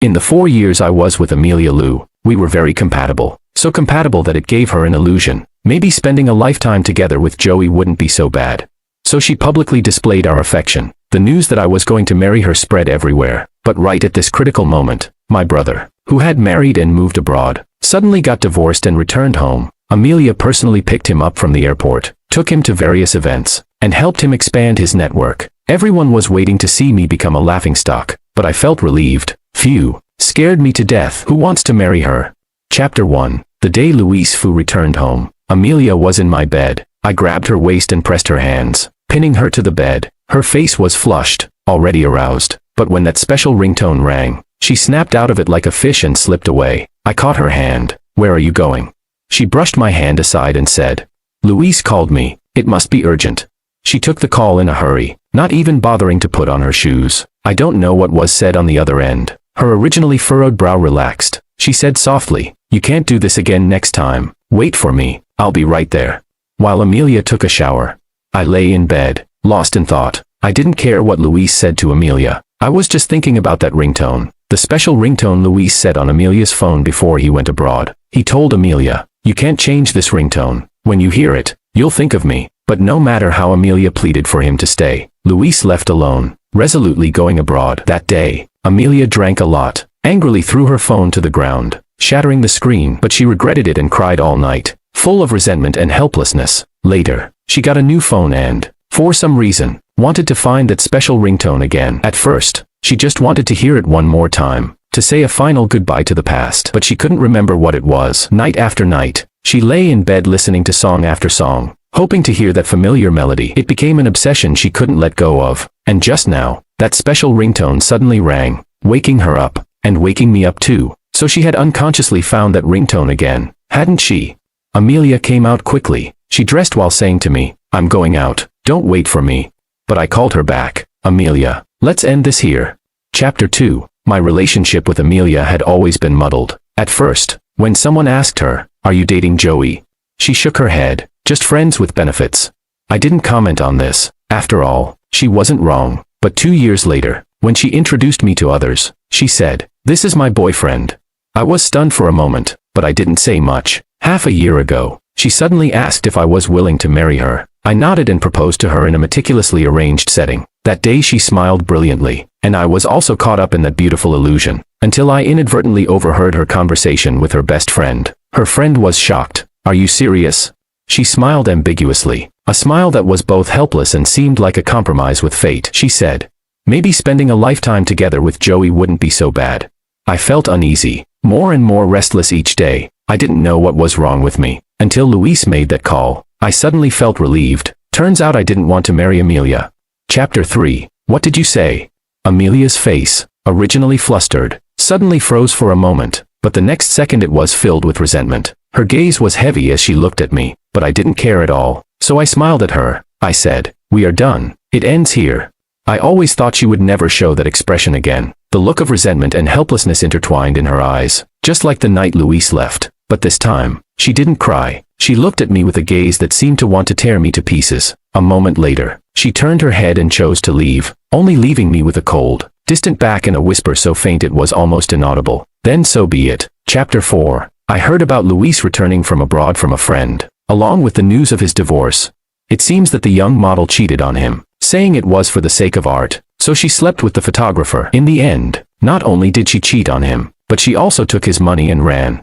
In the 4 years I was with Amelia Lou, we were very compatible. So compatible that it gave her an illusion. Maybe spending a lifetime together with Joey wouldn't be so bad. So she publicly displayed our affection. The news that I was going to marry her spread everywhere. But right at this critical moment, my brother, who had married and moved abroad, suddenly got divorced and returned home. Amelia personally picked him up from the airport, took him to various events, and helped him expand his network. Everyone was waiting to see me become a laughingstock, but I felt relieved. Phew, scared me to death. Who wants to marry her? Chapter 1. The day Louise Fu returned home, Amelia was in my bed. I grabbed her waist and pressed her hands, pinning her to the bed. Her face was flushed, already aroused, but when that special ringtone rang, she snapped out of it like a fish and slipped away. I caught her hand. Where are you going? She brushed my hand aside and said, Louise called me. It must be urgent. She took the call in a hurry, not even bothering to put on her shoes. I don't know what was said on the other end. Her originally furrowed brow relaxed. She said softly, you can't do this again next time. Wait for me. I'll be right there. While Amelia took a shower, I lay in bed, lost in thought. I didn't care what Louise said to Amelia. I was just thinking about that ringtone. The special ringtone Louise set on Amelia's phone before he went abroad. He told Amelia, you can't change this ringtone. When you hear it, you'll think of me. But no matter how Amelia pleaded for him to stay, Louise left alone, resolutely going abroad. That day, Amelia drank a lot, angrily threw her phone to the ground, shattering the screen, but she regretted it and cried all night, full of resentment and helplessness. Later, she got a new phone and, for some reason, wanted to find that special ringtone again. At first, she just wanted to hear it one more time, to say a final goodbye to the past, but she couldn't remember what it was. Night after night, she lay in bed listening to song after song, hoping to hear that familiar melody. It became an obsession she couldn't let go of, and just now, that special ringtone suddenly rang, waking her up, and waking me up too. So she had unconsciously found that ringtone again, hadn't she? Amelia came out quickly. She dressed while saying to me, I'm going out, don't wait for me. But I called her back. Amelia, let's end this here. Chapter 2. My relationship with Amelia had always been muddled. At first, when someone asked her, are you dating Joey? She shook her head, just friends with benefits. I didn't comment on this. After all, she wasn't wrong. But 2 years later, when she introduced me to others, she said, this is my boyfriend. I was stunned for a moment, but I didn't say much. Half a year ago, she suddenly asked if I was willing to marry her. I nodded and proposed to her in a meticulously arranged setting. That day she smiled brilliantly, and I was also caught up in that beautiful illusion, until I inadvertently overheard her conversation with her best friend. Her friend was shocked. Are you serious? She smiled ambiguously, a smile that was both helpless and seemed like a compromise with fate. She said, maybe spending a lifetime together with Joey wouldn't be so bad. I felt uneasy, more and more restless each day. I didn't know what was wrong with me, until Louise made that call. I suddenly felt relieved. Turns out I didn't want to marry Amelia. Chapter 3. What did you say? Amelia's face, originally flustered, suddenly froze for a moment, but the next second it was filled with resentment. Her gaze was heavy as she looked at me, but I didn't care at all. So I smiled at her. I said, we are done. It ends here. I always thought she would never show that expression again. The look of resentment and helplessness intertwined in her eyes, just like the night Louise left. But this time, she didn't cry. She looked at me with a gaze that seemed to want to tear me to pieces. A moment later, she turned her head and chose to leave, only leaving me with a cold, distant back and a whisper so faint it was almost inaudible. Then so be it. Chapter 4. I heard about Luis returning from abroad from a friend, along with the news of his divorce. It seems that the young model cheated on him, saying it was for the sake of art, so she slept with the photographer. In the end, not only did she cheat on him, but she also took his money and ran.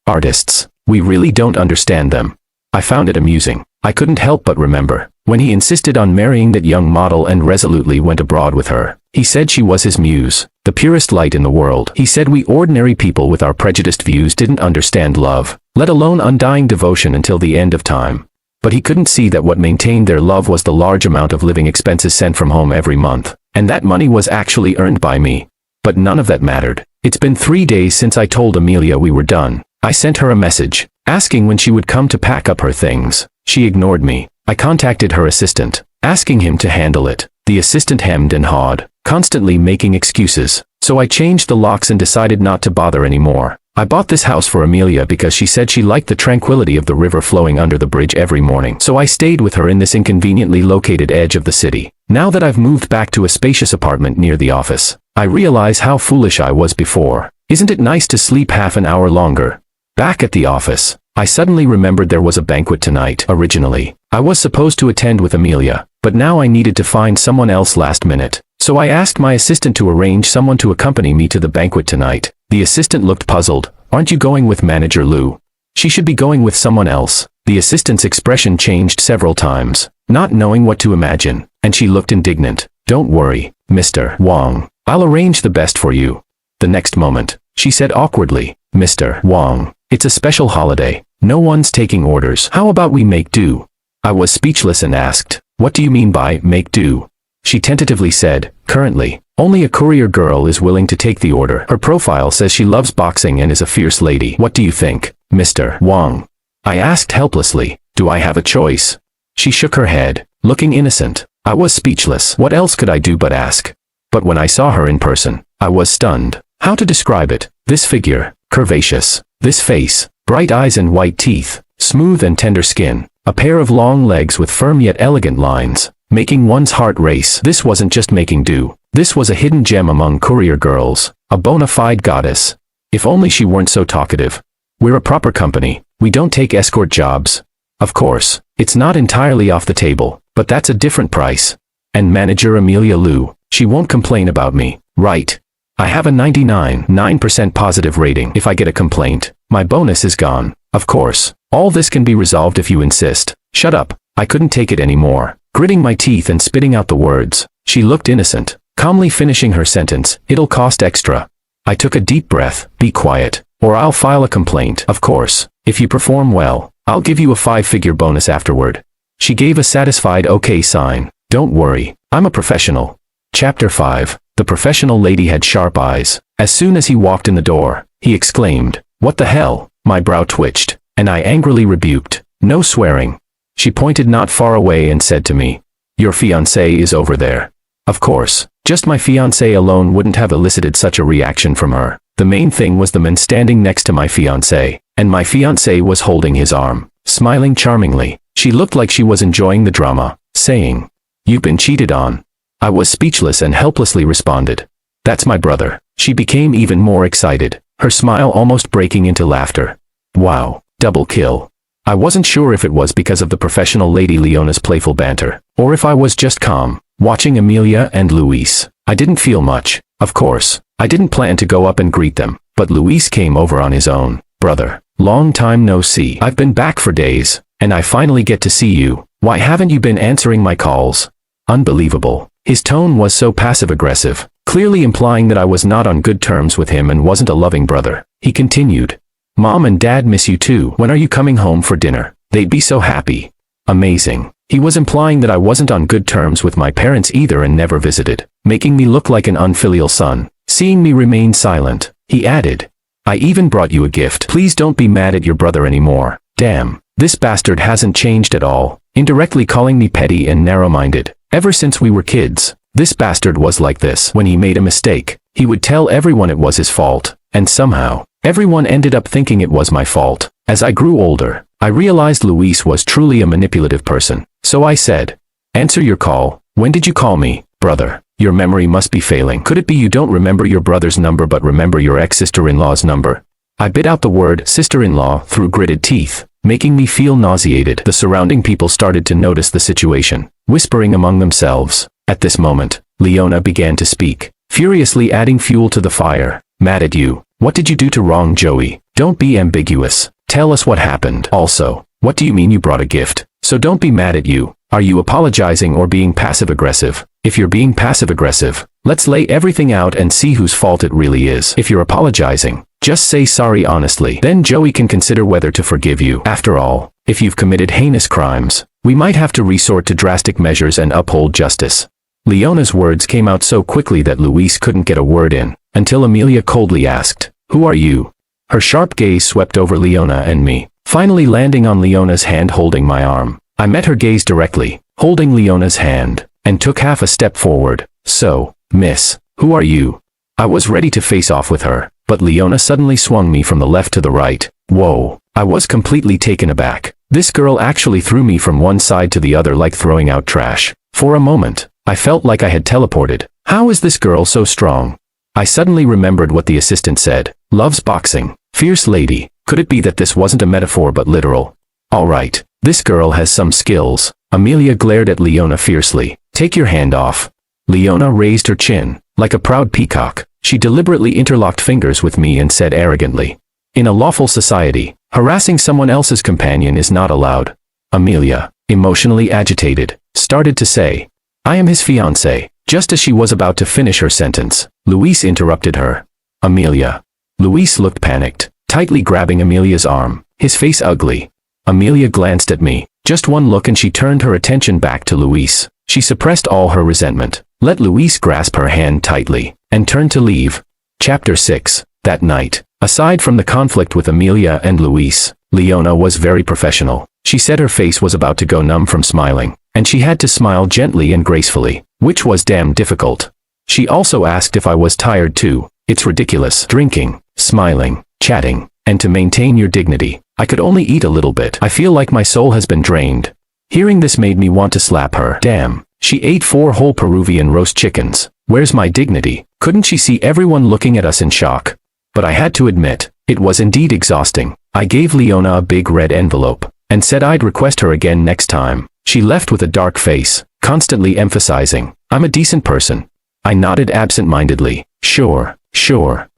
Artists. We really don't understand them. I found it amusing. I couldn't help but remember, when he insisted on marrying that young model and resolutely went abroad with her. He said she was his muse, the purest light in the world. He said we ordinary people with our prejudiced views didn't understand love, let alone undying devotion until the end of time. But he couldn't see that what maintained their love was the large amount of living expenses sent from home every month, and that money was actually earned by me. But none of that mattered. It's been 3 days since I told Amelia we were done. I sent her a message, asking when she would come to pack up her things. She ignored me. I contacted her assistant, asking him to handle it. The assistant hemmed and hawed, constantly making excuses. So I changed the locks and decided not to bother anymore. I bought this house for Amelia because she said she liked the tranquility of the river flowing under the bridge every morning. So I stayed with her in this inconveniently located edge of the city. Now that I've moved back to a spacious apartment near the office, I realize how foolish I was before. Isn't it nice to sleep half an hour longer? Back at the office, I suddenly remembered there was a banquet tonight. Originally, I was supposed to attend with Amelia, but now I needed to find someone else last minute. So I asked my assistant to arrange someone to accompany me to the banquet tonight. The assistant looked puzzled. Aren't you going with Manager Lou? She should be going with someone else. The assistant's expression changed several times, not knowing what to imagine, and she looked indignant. Don't worry, Mr. Wong. I'll arrange the best for you. The next moment, she said awkwardly, Mr. Wong, it's a special holiday. No one's taking orders. How about we make do? I was speechless and asked, what do you mean by make do? She tentatively said, currently, only a courier girl is willing to take the order. Her profile says she loves boxing and is a fierce lady. What do you think, Mr. Wong? I asked helplessly, do I have a choice? She shook her head, looking innocent. I was speechless. What else could I do but ask? But when I saw her in person, I was stunned. How to describe it? This figure, curvaceous. This face, bright eyes and white teeth, smooth and tender skin, a pair of long legs with firm yet elegant lines, making one's heart race. This wasn't just making do. This was a hidden gem among courier girls, a bona fide goddess. If only she weren't so talkative. We're a proper company. We don't take escort jobs. Of course, it's not entirely off the table, but that's a different price. And Manager Amelia Lou, she won't complain about me, right? I have a 99.9% positive rating. If I get a complaint, my bonus is gone. Of course, all this can be resolved if you insist. Shut up. I couldn't take it anymore. Gritting my teeth and spitting out the words, she looked innocent, calmly finishing her sentence, it'll cost extra. I took a deep breath. Be quiet, or I'll file a complaint. Of course, if you perform well, I'll give you a 5-figure bonus afterward. She gave a satisfied okay sign. Don't worry, I'm a professional. Chapter 5. The professional lady had sharp eyes. As soon as he walked in the door, he exclaimed, what the hell? My brow twitched, and I angrily rebuked, no swearing. She pointed not far away and said to me, your fiancé is over there. Of course, just my fiancé alone wouldn't have elicited such a reaction from her. The main thing was the man standing next to my fiancé, and my fiancé was holding his arm, smiling charmingly. She looked like she was enjoying the drama, saying, you've been cheated on. I was speechless and helplessly responded, that's my brother. She became even more excited, her smile almost breaking into laughter. Wow, double kill. I wasn't sure if it was because of the professional lady Leona's playful banter, or if I was just calm, watching Amelia and Luis. I didn't feel much. Of course, I didn't plan to go up and greet them, but Luis came over on his own. Brother, long time no see. I've been back for days, and I finally get to see you. Why haven't you been answering my calls? Unbelievable. His tone was so passive-aggressive, clearly implying that I was not on good terms with him and wasn't a loving brother. He continued, Mom and Dad miss you too. When are you coming home for dinner? They'd be so happy. Amazing. He was implying that I wasn't on good terms with my parents either and never visited, making me look like an unfilial son. Seeing me remain silent, he added, I even brought you a gift. Please don't be mad at your brother anymore. Damn, this bastard hasn't changed at all, indirectly calling me petty and narrow-minded. Ever since we were kids, this bastard was like this. When he made a mistake, he would tell everyone it was his fault, and somehow, everyone ended up thinking it was my fault. As I grew older, I realized Luis was truly a manipulative person. So I said, answer your call. When did you call me, brother? Your memory must be failing. Could it be you don't remember your brother's number but remember your ex-sister-in-law's number? I bit out the word sister-in-law through gritted teeth, making me feel nauseated. The surrounding people started to notice the situation, whispering among themselves. At this moment, Leona began to speak, furiously adding fuel to the fire. Mad at you. What did you do to wrong Joey? Don't be ambiguous. Tell us what happened. Also, what do you mean you brought a gift? So don't be mad at you. Are you apologizing or being passive-aggressive? If you're being passive-aggressive, let's lay everything out and see whose fault it really is. If you're apologizing, just say sorry honestly. Then Joey can consider whether to forgive you. After all, if you've committed heinous crimes, we might have to resort to drastic measures and uphold justice. Leona's words came out so quickly that Luis couldn't get a word in, until Amelia coldly asked, who are you? Her sharp gaze swept over Leona and me, finally landing on Leona's hand holding my arm. I met her gaze directly, holding Leona's hand, and took half a step forward. So, miss, who are you? I was ready to face off with her, but Leona suddenly swung me from the left to the right. Whoa, I was completely taken aback. This girl actually threw me from one side to the other like throwing out trash. For a moment, I felt like I had teleported. How is this girl so strong? I suddenly remembered what the assistant said. Loves boxing. Fierce lady. Could it be that this wasn't a metaphor but literal? All right. This girl has some skills. Amelia glared at Leona fiercely. Take your hand off. Leona raised her chin. Like a proud peacock, she deliberately interlocked fingers with me and said arrogantly, in a lawful society, harassing someone else's companion is not allowed. Amelia, emotionally agitated, started to say, I am his fiancée. Just as she was about to finish her sentence, Luis interrupted her. Amelia. Luis looked panicked, tightly grabbing Amelia's arm, his face ugly. Amelia glanced at me. Just one look and she turned her attention back to Luis. She suppressed all her resentment, let Luis grasp her hand tightly, and turned to leave. Chapter 6. That night, aside from the conflict with Amelia and Luis, Leona was very professional. She said her face was about to go numb from smiling, and she had to smile gently and gracefully, which was damn difficult. She also asked if I was tired too. It's ridiculous. Drinking, smiling, chatting, and to maintain your dignity. I could only eat a little bit. I feel like my soul has been drained. Hearing this made me want to slap her. Damn, she ate 4 whole Peruvian roast chickens. Where's my dignity? Couldn't she see everyone looking at us in shock? But I had to admit, it was indeed exhausting. I gave Leona a big red envelope, and said I'd request her again next time. She left with a dark face, constantly emphasizing, I'm a decent person. I nodded absent-mindedly. Sure,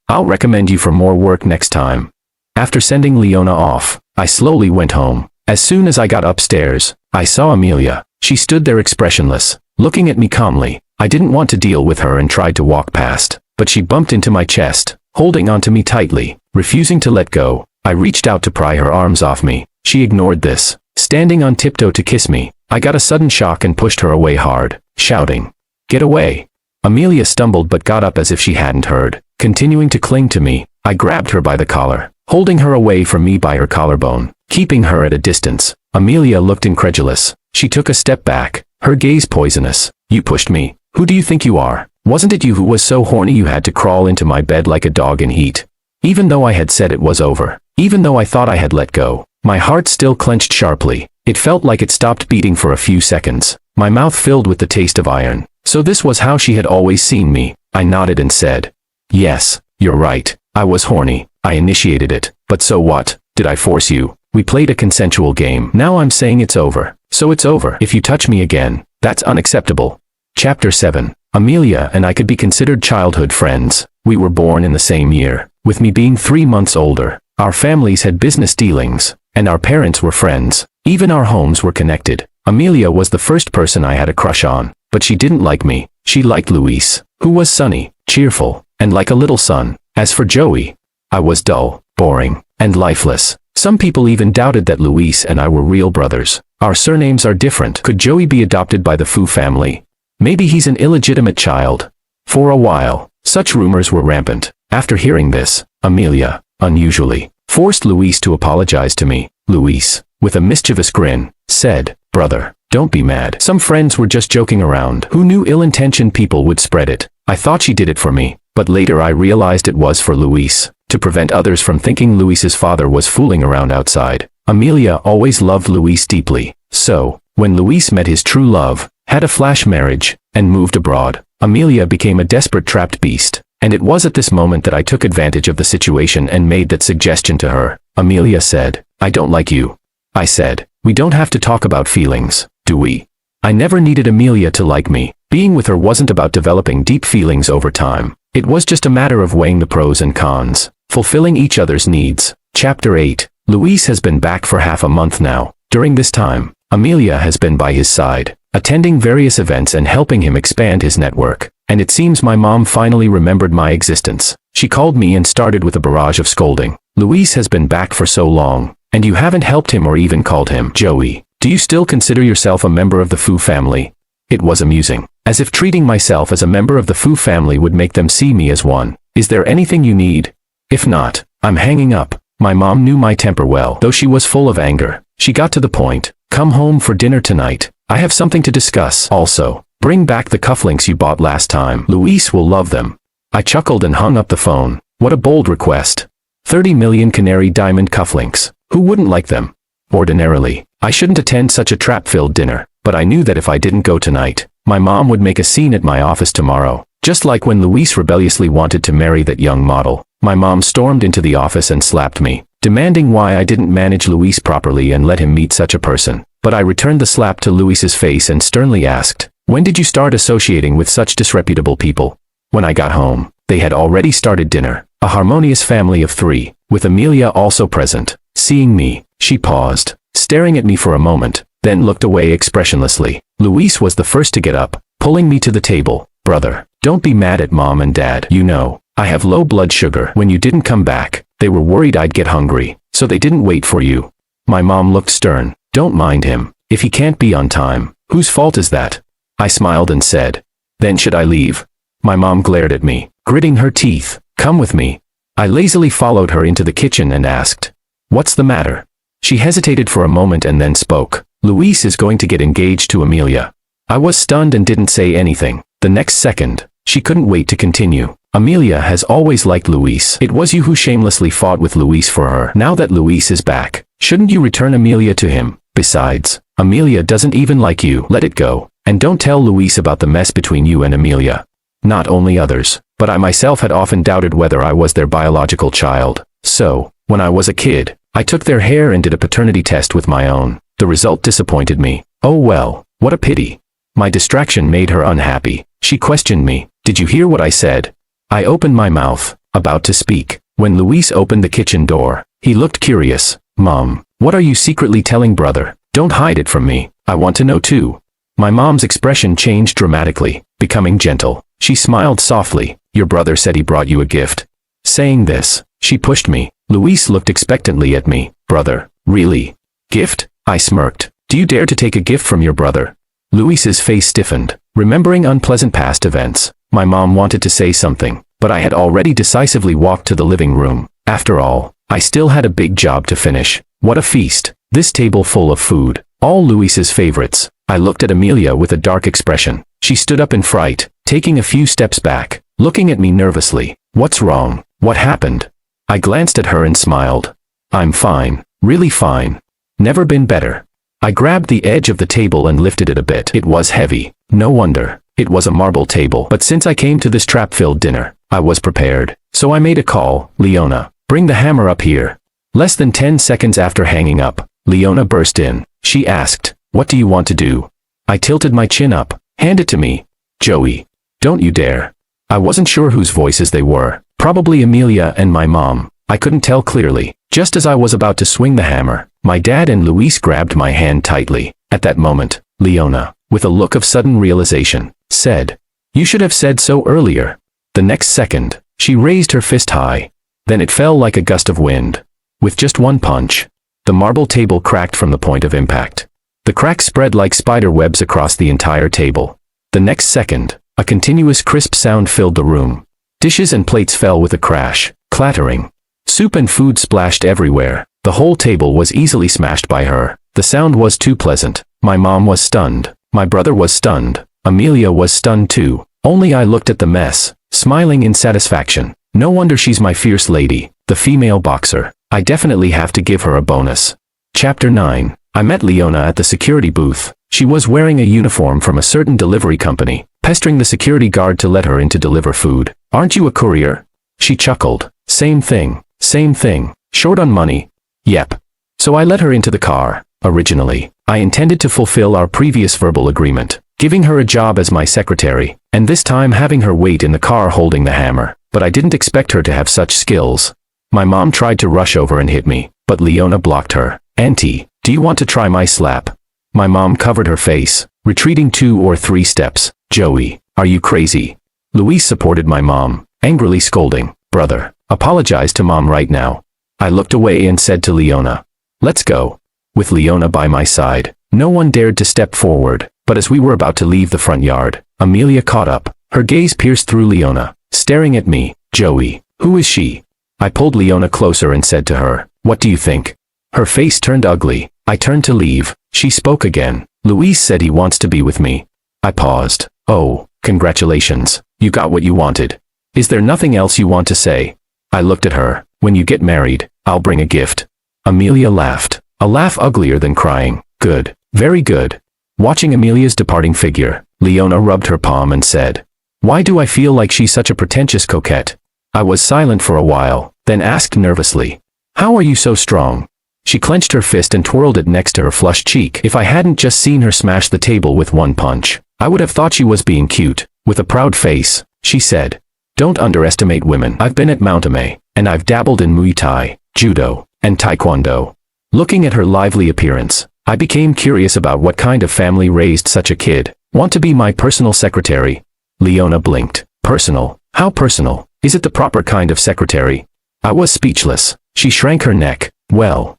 I'll recommend you for more work next time. After sending Leona off, I slowly went home. As soon as I got upstairs, I saw Amelia. She stood there expressionless, looking at me calmly. I didn't want to deal with her and tried to walk past, but she bumped into my chest, holding onto me tightly, refusing to let go. I reached out to pry her arms off me. She ignored this, standing on tiptoe to kiss me. I got a sudden shock and pushed her away hard, shouting, Get away. Amelia stumbled but got up as if she hadn't heard, continuing to cling to me. I grabbed her by the collar, holding her away from me by her collarbone, keeping her at a distance. Amelia looked incredulous. She took a step back, her gaze poisonous. You pushed me. Who do you think you are? Wasn't it you who was so horny you had to crawl into my bed like a dog in heat? Even though I had said it was over, even though I thought I had let go, my heart still clenched sharply. It felt like it stopped beating for a few seconds. My mouth filled with the taste of iron. So this was how she had always seen me. I nodded and said, Yes, you're right. I was horny. I initiated it. But so what? Did I force you? We played a consensual game. Now I'm saying it's over. So it's over. If you touch me again, that's unacceptable. Chapter 7. Amelia and I could be considered childhood friends. We were born in the same year, with me being 3 months older. Our families had business dealings, and our parents were friends. Even our homes were connected. Amelia was the first person I had a crush on, but she didn't like me. She liked Luis, who was sunny, cheerful, and like a little son. As for Joey, I was dull, boring, and lifeless. Some people even doubted that Luis and I were real brothers. Our surnames are different. Could Joey be adopted by the Fu family? Maybe he's an illegitimate child. For a while, such rumors were rampant. After hearing this, Amelia, unusually, forced Luis to apologize to me. Luis, with a mischievous grin, said, Brother, don't be mad. Some friends were just joking around. Who knew ill-intentioned people would spread it? I thought she did it for me, but later I realized it was for Luis, to prevent others from thinking Luis's father was fooling around outside. Amelia always loved Luis deeply. So, when Luis met his true love, had a flash marriage, and moved abroad, Amelia became a desperate trapped beast. And it was at this moment that I took advantage of the situation and made that suggestion to her. Amelia said, I don't like you. I said, we don't have to talk about feelings, do we? I never needed Amelia to like me. Being with her wasn't about developing deep feelings over time. It was just a matter of weighing the pros and cons, fulfilling each other's needs. Chapter 8. Luis has been back for half a month now. During this time, Amelia has been by his side, attending various events and helping him expand his network. And it seems my mom finally remembered my existence. She called me and started with a barrage of scolding. Luis has been back for so long, and you haven't helped him or even called him. Joey, do you still consider yourself a member of the Fu family? It was amusing. As if treating myself as a member of the Fu family would make them see me as one. Is there anything you need? If not, I'm hanging up. My mom knew my temper well, though she was full of anger. She got to the point. Come home for dinner tonight. I have something to discuss. Also, bring back the cufflinks you bought last time. Luis will love them. I chuckled and hung up the phone. What a bold request. 30 million canary diamond cufflinks. Who wouldn't like them? Ordinarily, I shouldn't attend such a trap-filled dinner, but I knew that if I didn't go tonight, My mom would make a scene at my office tomorrow. Just like when Luis rebelliously wanted to marry that young model. My mom stormed into the office and slapped me, demanding why I didn't manage Luis properly and let him meet such a person. But I returned the slap to Luis's face and sternly asked, "When did you start associating with such disreputable people?" When I got home, they had already started dinner, a harmonious family of 3, with Amelia also present. Seeing me, she paused, staring at me for a moment, then looked away expressionlessly. Luis was the first to get up, pulling me to the table. "Brother, don't be mad at Mom and Dad. You know, I have low blood sugar. When you didn't come back, they were worried I'd get hungry, so they didn't wait for you." My mom looked stern. "Don't mind him. If he can't be on time, whose fault is that?" I smiled and said, "Then should I leave?" My mom glared at me, gritting her teeth. "Come with me." I lazily followed her into the kitchen and asked, "What's the matter?" She hesitated for a moment and then spoke. "Luis is going to get engaged to Amelia." I was stunned and didn't say anything. The next second, she couldn't wait to continue. "Amelia has always liked Luis. It was you who shamelessly fought with Luis for her. Now that Luis is back, shouldn't you return Amelia to him? Besides, Amelia doesn't even like you. Let it go. And don't tell Luis about the mess between you and Amelia." Not only others, but I myself had often doubted whether I was their biological child. So, when I was a kid, I took their hair and did a paternity test with my own. The result disappointed me. Oh well, what a pity. My distraction made her unhappy. She questioned me. "Did you hear what I said?" I opened my mouth, about to speak, when Luis opened the kitchen door. He looked curious. "Mom, what are you secretly telling brother? Don't hide it from me. I want to know too." My mom's expression changed dramatically, becoming gentle. She smiled softly. "Your brother said he brought you a gift." Saying this, she pushed me. Luis looked expectantly at me. "Brother, really? Gift?" I smirked. "Do you dare to take a gift from your brother?" Luis's face stiffened, remembering unpleasant past events. My mom wanted to say something, but I had already decisively walked to the living room. After all, I still had a big job to finish. What a feast. This table full of food, all Luis's favorites. I looked at Amelia with a dark expression. She stood up in fright, taking a few steps back, looking at me nervously. "What's wrong? What happened?" I glanced at her and smiled. "I'm fine, really fine. Never been better." I grabbed the edge of the table and lifted it a bit. It was heavy. No wonder. It was a marble table. But since I came to this trap-filled dinner, I was prepared. So I made a call. "Leona, bring the hammer up here." Less than 10 seconds after hanging up, Leona burst in. She asked, "What do you want to do?" I tilted my chin up. "Hand it to me." "Joey, don't you dare." I wasn't sure whose voices they were. Probably Amelia and my mom. I couldn't tell clearly. Just as I was about to swing the hammer, my dad and Luis grabbed my hand tightly. At that moment, Leona, with a look of sudden realization, said, "You should have said so earlier." The next second, she raised her fist high. Then it fell like a gust of wind. With just one punch, the marble table cracked from the point of impact. The cracks spread like spider webs across the entire table. The next second, a continuous crisp sound filled the room. Dishes and plates fell with a crash, clattering. Soup and food splashed everywhere. The whole table was easily smashed by her. The sound was too pleasant. My mom was stunned. My brother was stunned. Amelia was stunned too. Only I looked at the mess, smiling in satisfaction. No wonder she's my fierce lady, the female boxer. I definitely have to give her a bonus. Chapter 9. I met Leona at the security booth. She was wearing a uniform from a certain delivery company, pestering the security guard to let her in to deliver food. "Aren't you a courier?" She chuckled. Same thing. Short on money." "Yep." So I let her into the car. Originally, I intended to fulfill our previous verbal agreement, giving her a job as my secretary, and this time having her wait in the car holding the hammer. But I didn't expect her to have such skills. My mom tried to rush over and hit me, but Leona blocked her. "Auntie, do you want to try my slap?" My mom covered her face, retreating 2 or 3 steps. "Joey, are you crazy?" Luis supported my mom, angrily scolding. "Brother, apologize to mom right now." I looked away and said to Leona, "Let's go." With Leona by my side, no one dared to step forward, but as we were about to leave the front yard, Amelia caught up. Her gaze pierced through Leona, staring at me. "Joey, who is she?" I pulled Leona closer and said to her, "What do you think?" Her face turned ugly. I turned to leave. She spoke again. "Luis said he wants to be with me." I paused. "Oh, congratulations. You got what you wanted. Is there nothing else you want to say?" I looked at her. "When you get married, I'll bring a gift." Amelia laughed. A laugh uglier than crying. "Good. Very good." Watching Amelia's departing figure, Leona rubbed her palm and said, "Why do I feel like she's such a pretentious coquette?" I was silent for a while, then asked nervously, "How are you so strong?" She clenched her fist and twirled it next to her flushed cheek. If I hadn't just seen her smash the table with one punch, I would have thought she was being cute. With a proud face, she said, "Don't underestimate women. I've been at Mount Amé, and I've dabbled in Muay Thai, Judo, and Taekwondo." Looking at her lively appearance, I became curious about what kind of family raised such a kid. "Want to be my personal secretary?" Leona blinked. "Personal? How personal? Is it the proper kind of secretary?" I was speechless. She shrank her neck. Well,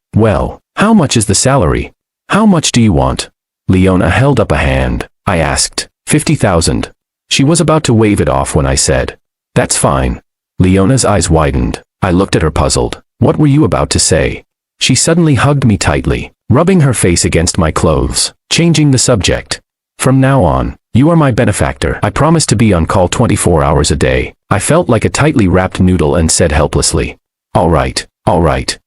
how much is the salary? How much do you want?" Leona held up a hand. I asked, 50,000. She was about to wave it off when I said, "That's fine." Leona's eyes widened. I looked at her puzzled. "What were you about to say?" She suddenly hugged me tightly, rubbing her face against my clothes, changing the subject. "From now on, you are my benefactor. I promise to be on call 24 hours a day." I felt like a tightly wrapped noodle and said helplessly, all right,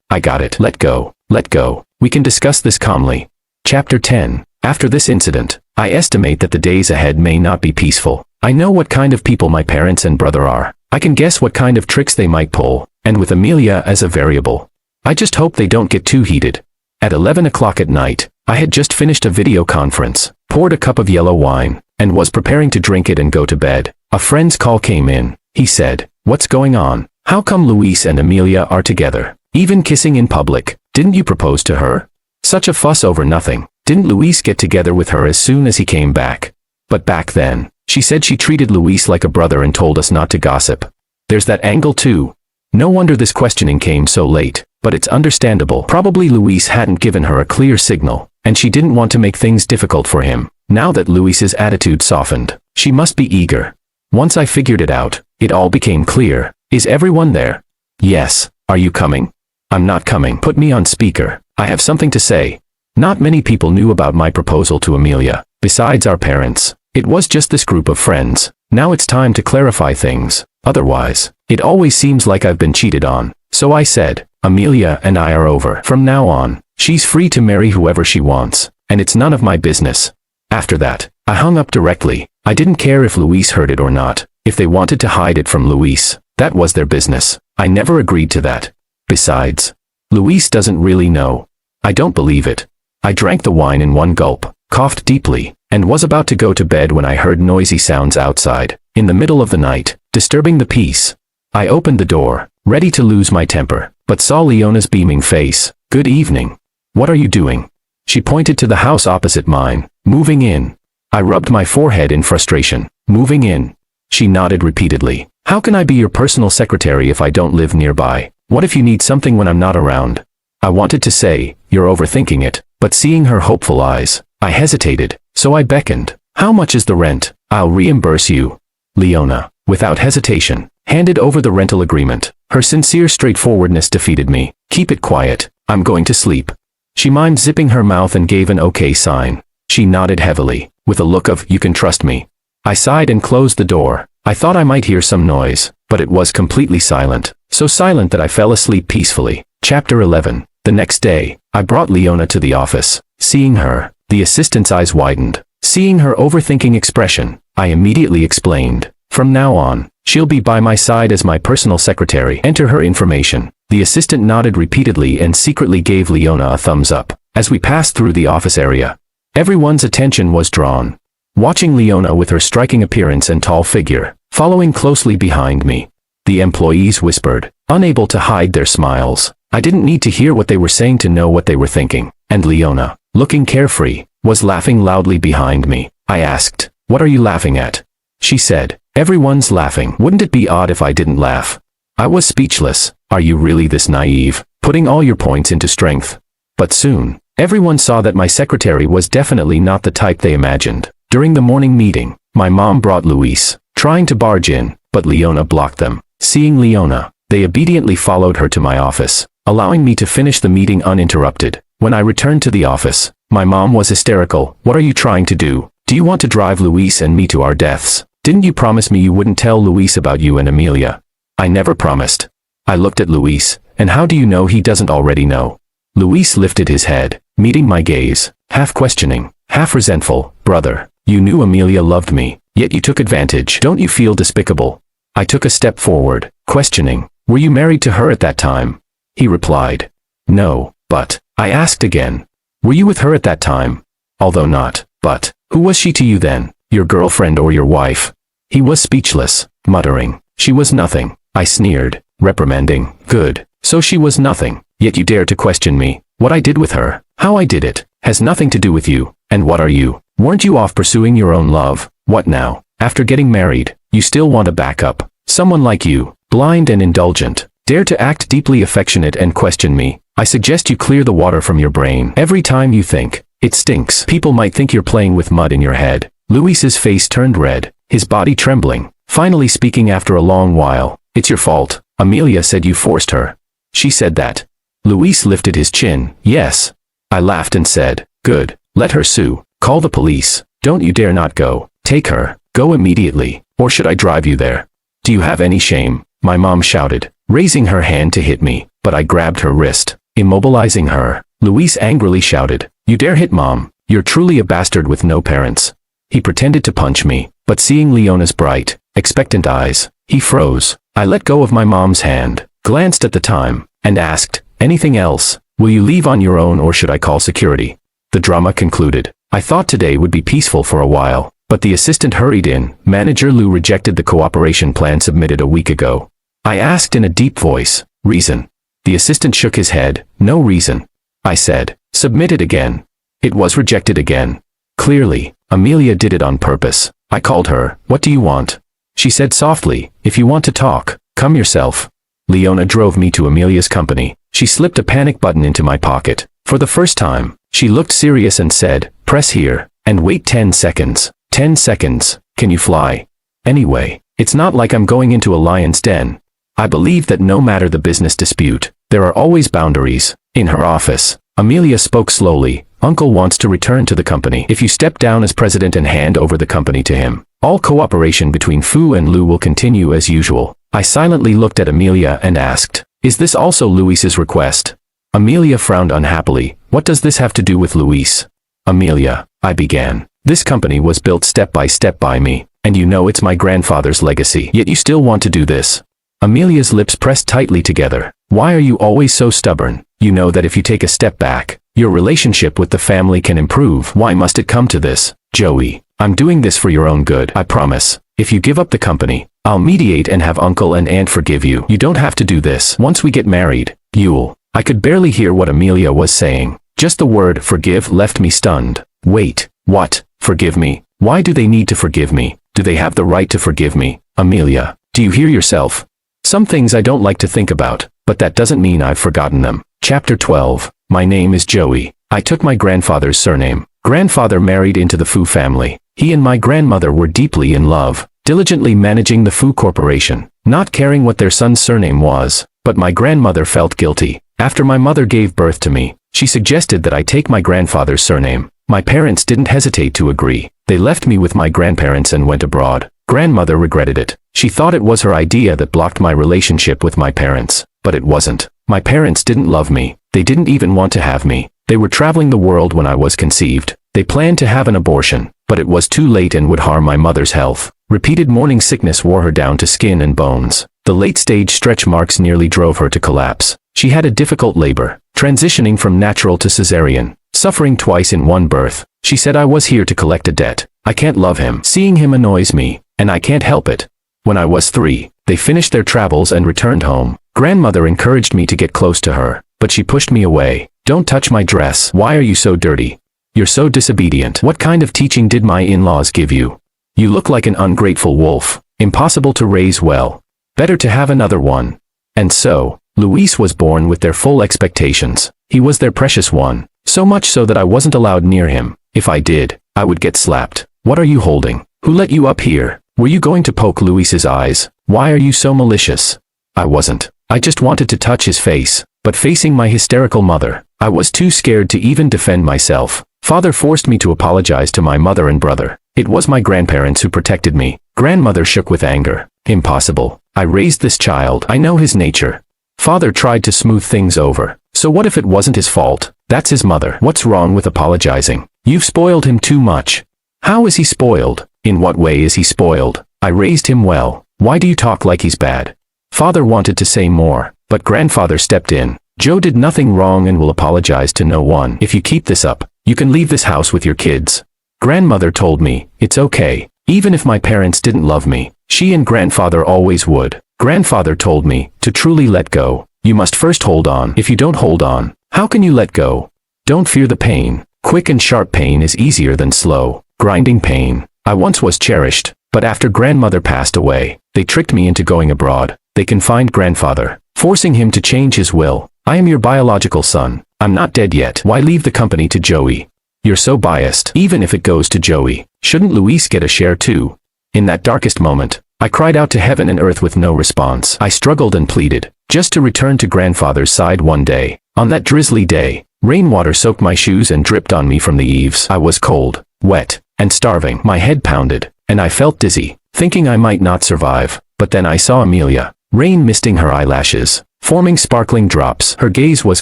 I got it. Let go. We can discuss this calmly." Chapter 10. After this incident, I estimate that the days ahead may not be peaceful. I know what kind of people my parents and brother are. I can guess what kind of tricks they might pull, and with Amelia as a variable, I just hope they don't get too heated. At 11 o'clock at night, I had just finished a video conference, poured a cup of yellow wine, and was preparing to drink it and go to bed. A friend's call came in. He said, "What's going on? How come Luis and Amelia are together? Even kissing in public? Didn't you propose to her? Such a fuss over nothing. Didn't Luis get together with her as soon as he came back?" But back then, she said she treated Luis like a brother and told us not to gossip. There's that angle too. No wonder this questioning came so late, but it's understandable. Probably Luis hadn't given her a clear signal, and she didn't want to make things difficult for him. Now that Luis's attitude softened, she must be eager. Once I figured it out, it all became clear. "Is everyone there?" "Yes. Are you coming?" "I'm not coming." "Put me on speaker. I have something to say." Not many people knew about my proposal to Amelia, besides our parents. It was just this group of friends. Now it's time to clarify things. Otherwise, it always seems like I've been cheated on. So I said, "Amelia and I are over. From now on, she's free to marry whoever she wants, and it's none of my business." After that, I hung up directly. I didn't care if Luis heard it or not. If they wanted to hide it from Luis, that was their business. I never agreed to that. Besides, Luis doesn't really know. I don't believe it. I drank the wine in one gulp, coughed deeply, and was about to go to bed when I heard noisy sounds outside, in the middle of the night, disturbing the peace. I opened the door, ready to lose my temper, but saw Leona's beaming face. "Good evening. What are you doing?" She pointed to the house opposite mine. "Moving in." I rubbed my forehead in frustration. "Moving in?" She nodded repeatedly. "How can I be your personal secretary if I don't live nearby? What if you need something when I'm not around?" I wanted to say, "You're overthinking it," but seeing her hopeful eyes, I hesitated, so I beckoned. "How much is the rent?" "I'll reimburse you." Leona, without hesitation, handed over the rental agreement. Her sincere straightforwardness defeated me. "Keep it quiet. I'm going to sleep." She mimed zipping her mouth and gave an okay sign. She nodded heavily, with a look of, "You can trust me." I sighed and closed the door. I thought I might hear some noise, but it was completely silent. So silent that I fell asleep peacefully. Chapter 11. The next day, I brought Leona to the office. Seeing her, the assistant's eyes widened. Seeing her overthinking expression, I immediately explained, "From now on, she'll be by my side as my personal secretary. Enter her information." The assistant nodded repeatedly and secretly gave Leona a thumbs up. As we passed through the office area, everyone's attention was drawn. Watching Leona with her striking appearance and tall figure, following closely behind me. The employees whispered, unable to hide their smiles. I didn't need to hear what they were saying to know what they were thinking. And Leona, looking carefree, was laughing loudly behind me. I asked, "What are you laughing at?" She said, "Everyone's laughing. Wouldn't it be odd if I didn't laugh?" I was speechless. Are you really this naive, putting all your points into strength? But soon, everyone saw that my secretary was definitely not the type they imagined. During the morning meeting, my mom brought Luis, trying to barge in, but Leona blocked them. Seeing Leona, they obediently followed her to my office, allowing me to finish the meeting uninterrupted. When I returned to the office, my mom was hysterical. "What are you trying to do? Do you want to drive Luis and me to our deaths? Didn't you promise me you wouldn't tell Luis about you and Amelia?" "I never promised." I looked at Luis, "And how do you know he doesn't already know?" Luis lifted his head, meeting my gaze, half questioning, half resentful. "Brother, You knew Amelia loved me, yet you took advantage. Don't you feel despicable? I took a step forward, questioning, were you married to her at that time? He replied, no, but, I asked again, were you with her at that time? Although not, but, who was she to you then, your girlfriend or your wife? He was speechless, muttering, she was nothing. I sneered, reprimanding, good, so she was nothing, yet you dare to question me. What I did with her, how I did it, has nothing to do with you, and what are you? Weren't you off pursuing your own love? What now? After getting married, you still want a backup? Someone like you, blind and indulgent, dare to act deeply affectionate and question me. I suggest you clear the water from your brain. Every time you think, it stinks. People might think you're playing with mud in your head. Luis's face turned red, his body trembling, finally speaking after a long while. It's your fault. Amelia said you forced her. She said that. Luis lifted his chin. Yes. I laughed and said, good, let her sue. Call the police. Don't you dare not go. Take her. Go immediately. Or should I drive you there? Do you have any shame? My mom shouted, raising her hand to hit me, but I grabbed her wrist, immobilizing her. Luis angrily shouted, you dare hit mom? You're truly a bastard with no parents. He pretended to punch me, but seeing Leona's bright, expectant eyes, he froze. I let go of my mom's hand, glanced at the time, and asked, anything else? Will you leave on your own or should I call security? The drama concluded. I thought today would be peaceful for a while, but the assistant hurried in. Manager Lou rejected the cooperation plan submitted a week ago. I asked in a deep voice, reason? The assistant shook his head, no reason. I said, submit it again. It was rejected again. Clearly, Amelia did it on purpose. I called her, what do you want? She said softly, if you want to talk, come yourself. Leona drove me to Amelia's company. She slipped a panic button into my pocket. For the first time, she looked serious and said, press here, and wait 10 seconds. 10 seconds, can you fly? Anyway, it's not like I'm going into a lion's den. I believe that no matter the business dispute, there are always boundaries. In her office, Amelia spoke slowly, Uncle wants to return to the company. If you step down as president and hand over the company to him, all cooperation between Fu and Lou will continue as usual. I silently looked at Amelia and asked, is this also Luis's request? Amelia frowned unhappily. What does this have to do with Luis? Amelia, I began. This company was built step by step by me, and you know it's my grandfather's legacy. Yet you still want to do this. Amelia's lips pressed tightly together. Why are you always so stubborn? You know that if you take a step back, your relationship with the family can improve. Why must it come to this? Joey, I'm doing this for your own good. I promise. If you give up the company, I'll mediate and have uncle and aunt forgive you. You don't have to do this. Once we get married, you'll... I could barely hear what Amelia was saying. Just the word forgive left me stunned. Wait, what? Forgive me? Why do they need to forgive me? Do they have the right to forgive me? Amelia, do you hear yourself? Some things I don't like to think about, but that doesn't mean I've forgotten them. Chapter 12. My name is Joey. I took my grandfather's surname. Grandfather married into the Fu family. He and my grandmother were deeply in love, diligently managing the Fu Corporation, not caring what their son's surname was. But my grandmother felt guilty. After my mother gave birth to me, she suggested that I take my grandfather's surname. My parents didn't hesitate to agree. They left me with my grandparents and went abroad. Grandmother regretted it. She thought it was her idea that blocked my relationship with my parents. But it wasn't. My parents didn't love me. They didn't even want to have me. They were traveling the world when I was conceived. They planned to have an abortion, but it was too late and would harm my mother's health. Repeated morning sickness wore her down to skin and bones. The late-stage stretch marks nearly drove her to collapse. She had a difficult labor, transitioning from natural to cesarean, suffering twice in one birth. She said I was here to collect a debt. I can't love him. Seeing him annoys me, and I can't help it. When I was 3, they finished their travels and returned home. Grandmother encouraged me to get close to her, but she pushed me away. Don't touch my dress. Why are you so dirty? You're so disobedient. What kind of teaching did my in-laws give you? You look like an ungrateful wolf. Impossible to raise well. Better to have another one. And so, Luis was born with their full expectations. He was their precious one. So much so that I wasn't allowed near him. If I did, I would get slapped. What are you holding? Who let you up here? Were you going to poke Luis's eyes? Why are you so malicious? I wasn't. I just wanted to touch his face. But facing my hysterical mother, I was too scared to even defend myself. Father forced me to apologize to my mother and brother. It was my grandparents who protected me. Grandmother shook with anger. Impossible. I raised this child. I know his nature. Father tried to smooth things over. So what if it wasn't his fault? That's his mother. What's wrong with apologizing? You've spoiled him too much. How is he spoiled? In what way is he spoiled? I raised him well. Why do you talk like he's bad? Father wanted to say more, but grandfather stepped in. Joe did nothing wrong and will apologize to no one. If you keep this up, you can leave this house with your kids. Grandmother told me, it's okay. Even if my parents didn't love me, she and grandfather always would. Grandfather told me, to truly let go, you must first hold on. If you don't hold on, how can you let go? Don't fear the pain. Quick and sharp pain is easier than slow, grinding pain. I once was cherished, but after grandmother passed away, they tricked me into going abroad. They confined grandfather, forcing him to change his will. I am your biological son. I'm not dead yet. Why leave the company to Joey? You're so biased. Even if it goes to Joey, shouldn't Luis get a share too? In that darkest moment, I cried out to heaven and earth with no response. I struggled and pleaded, just to return to grandfather's side one day. On that drizzly day, rainwater soaked my shoes and dripped on me from the eaves. I was cold, wet, and starving. My head pounded, and I felt dizzy, thinking I might not survive. But then I saw Amelia, rain misting her eyelashes, forming sparkling drops. Her gaze was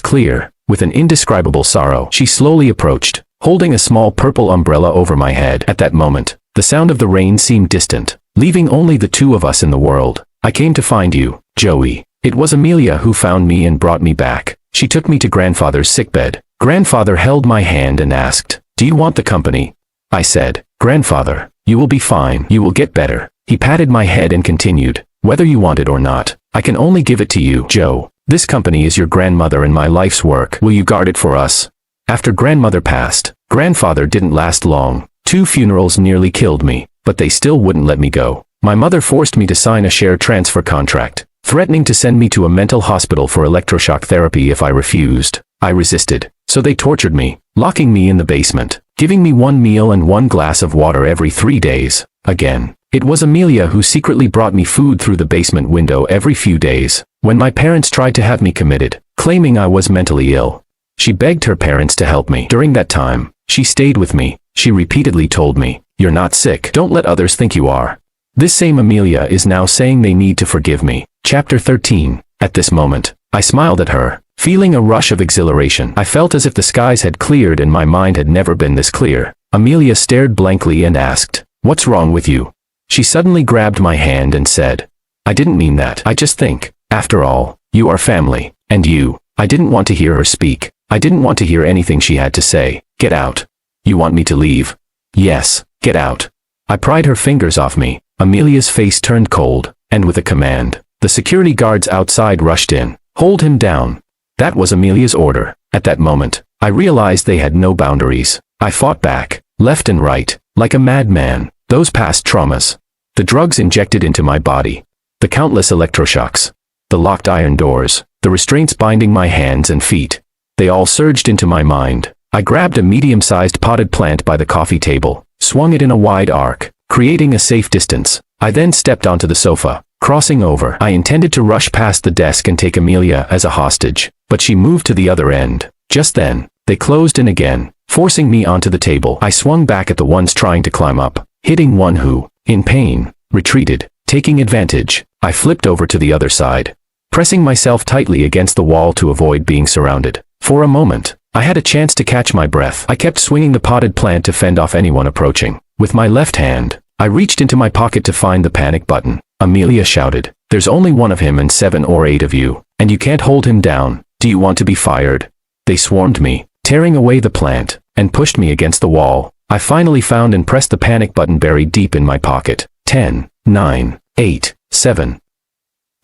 clear, with an indescribable sorrow. She slowly approached, holding a small purple umbrella over my head. At that moment, the sound of the rain seemed distant, leaving only the two of us in the world. I came to find you, Joey. It was Amelia who found me and brought me back. She took me to grandfather's sickbed. Grandfather held my hand and asked, do you want the company? I said, Grandfather, you will be fine. You will get better. He patted my head and continued, whether you want it or not, I can only give it to you. Joe, this company is your grandmother and my life's work. Will you guard it for us? After grandmother passed, grandfather didn't last long. 2 funerals nearly killed me, but they still wouldn't let me go. My mother forced me to sign a share transfer contract, threatening to send me to a mental hospital for electroshock therapy if I refused. I resisted, so they tortured me, locking me in the basement, giving me 1 meal and 1 glass of water every 3 days. Again, it was Amelia who secretly brought me food through the basement window every few days, when my parents tried to have me committed, claiming I was mentally ill. She begged her parents to help me. During that time, she stayed with me. She repeatedly told me, you're not sick. Don't let others think you are. This same Amelia is now saying they need to forgive me. Chapter 13. At this moment, I smiled at her, feeling a rush of exhilaration. I felt as if the skies had cleared and my mind had never been this clear. Amelia stared blankly and asked, what's wrong with you? She suddenly grabbed my hand and said, I didn't mean that. I just think, after all, you are family. And you. I didn't want to hear her speak. I didn't want to hear anything she had to say. Get out. You want me to leave? Yes, get out. I pried her fingers off me. Amelia's face turned cold, and with a command, the security guards outside rushed in. Hold him down. That was Amelia's order. At that moment, I realized they had no boundaries. I fought back, left and right, like a madman. Those past traumas, the drugs injected into my body, the countless electroshocks, the locked iron doors, the restraints binding my hands and feet, they all surged into my mind. I grabbed a medium-sized potted plant by the coffee table, swung it in a wide arc, creating a safe distance. I then stepped onto the sofa, crossing over. I intended to rush past the desk and take Amelia as a hostage, but she moved to the other end. Just then, they closed in again, forcing me onto the table. I swung back at the ones trying to climb up, hitting one who, in pain, retreated. Taking advantage, I flipped over to the other side, pressing myself tightly against the wall to avoid being surrounded. For a moment, I had a chance to catch my breath. I kept swinging the potted plant to fend off anyone approaching. With my left hand, I reached into my pocket to find the panic button. Amelia shouted, there's only one of him and 7 or 8 of you, and you can't hold him down. Do you want to be fired? They swarmed me, tearing away the plant, and pushed me against the wall. I finally found and pressed the panic button buried deep in my pocket. 10, 9, 8, 7.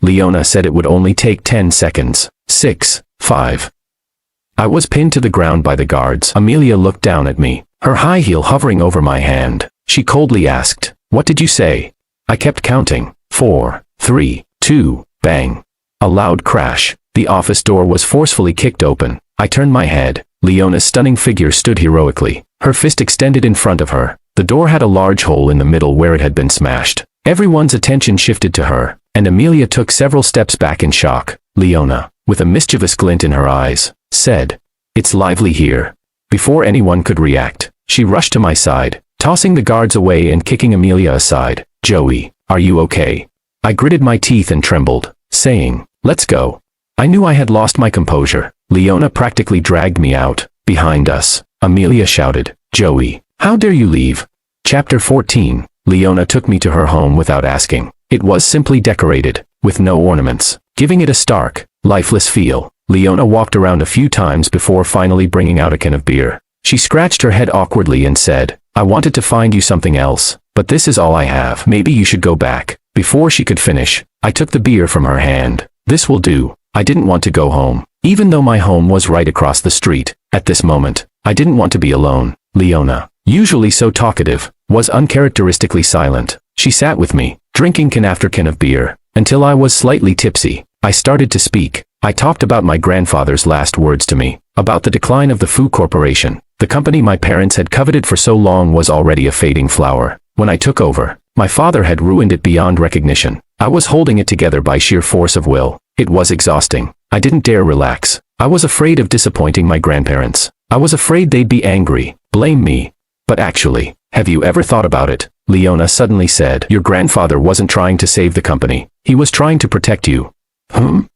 Leona said it would only take 10 seconds. 6, 5. I was pinned to the ground by the guards. Amelia looked down at me, her high heel hovering over my hand. She coldly asked, what did you say? I kept counting. 4, 3, 2, bang. A loud crash. The office door was forcefully kicked open. I turned my head. Leona's stunning figure stood heroically, her fist extended in front of her. The door had a large hole in the middle where it had been smashed. Everyone's attention shifted to her, and Amelia took several steps back in shock. Leona, with a mischievous glint in her eyes, said, it's lively here. Before anyone could react, she rushed to my side, tossing the guards away and kicking Amelia aside. Joey, are you okay? I gritted my teeth and trembled, saying, let's go. I knew I had lost my composure. Leona practically dragged me out. Behind us, Amelia shouted, Joey, how dare you leave? Chapter 14. Leona took me to her home without asking. It was simply decorated, with no ornaments, giving it a stark, lifeless feel. Leona walked around a few times before finally bringing out a can of beer. She scratched her head awkwardly and said, "I wanted to find you something else, but this is all I have. Maybe you should go back." Before she could finish, I took the beer from her hand. "This will do." I didn't want to go home, even though my home was right across the street. At this moment, I didn't want to be alone. Leona, usually so talkative, was uncharacteristically silent. She sat with me, drinking can after can of beer, until I was slightly tipsy. I started to speak. I talked about my grandfather's last words to me, about the decline of the Fu Corporation. The company my parents had coveted for so long was already a fading flower. When I took over, my father had ruined it beyond recognition. I was holding it together by sheer force of will. It was exhausting. I didn't dare relax. I was afraid of disappointing my grandparents. I was afraid they'd be angry, blame me. But actually, have you ever thought about it? Leona suddenly said, "Your grandfather wasn't trying to save the company. He was trying to protect you."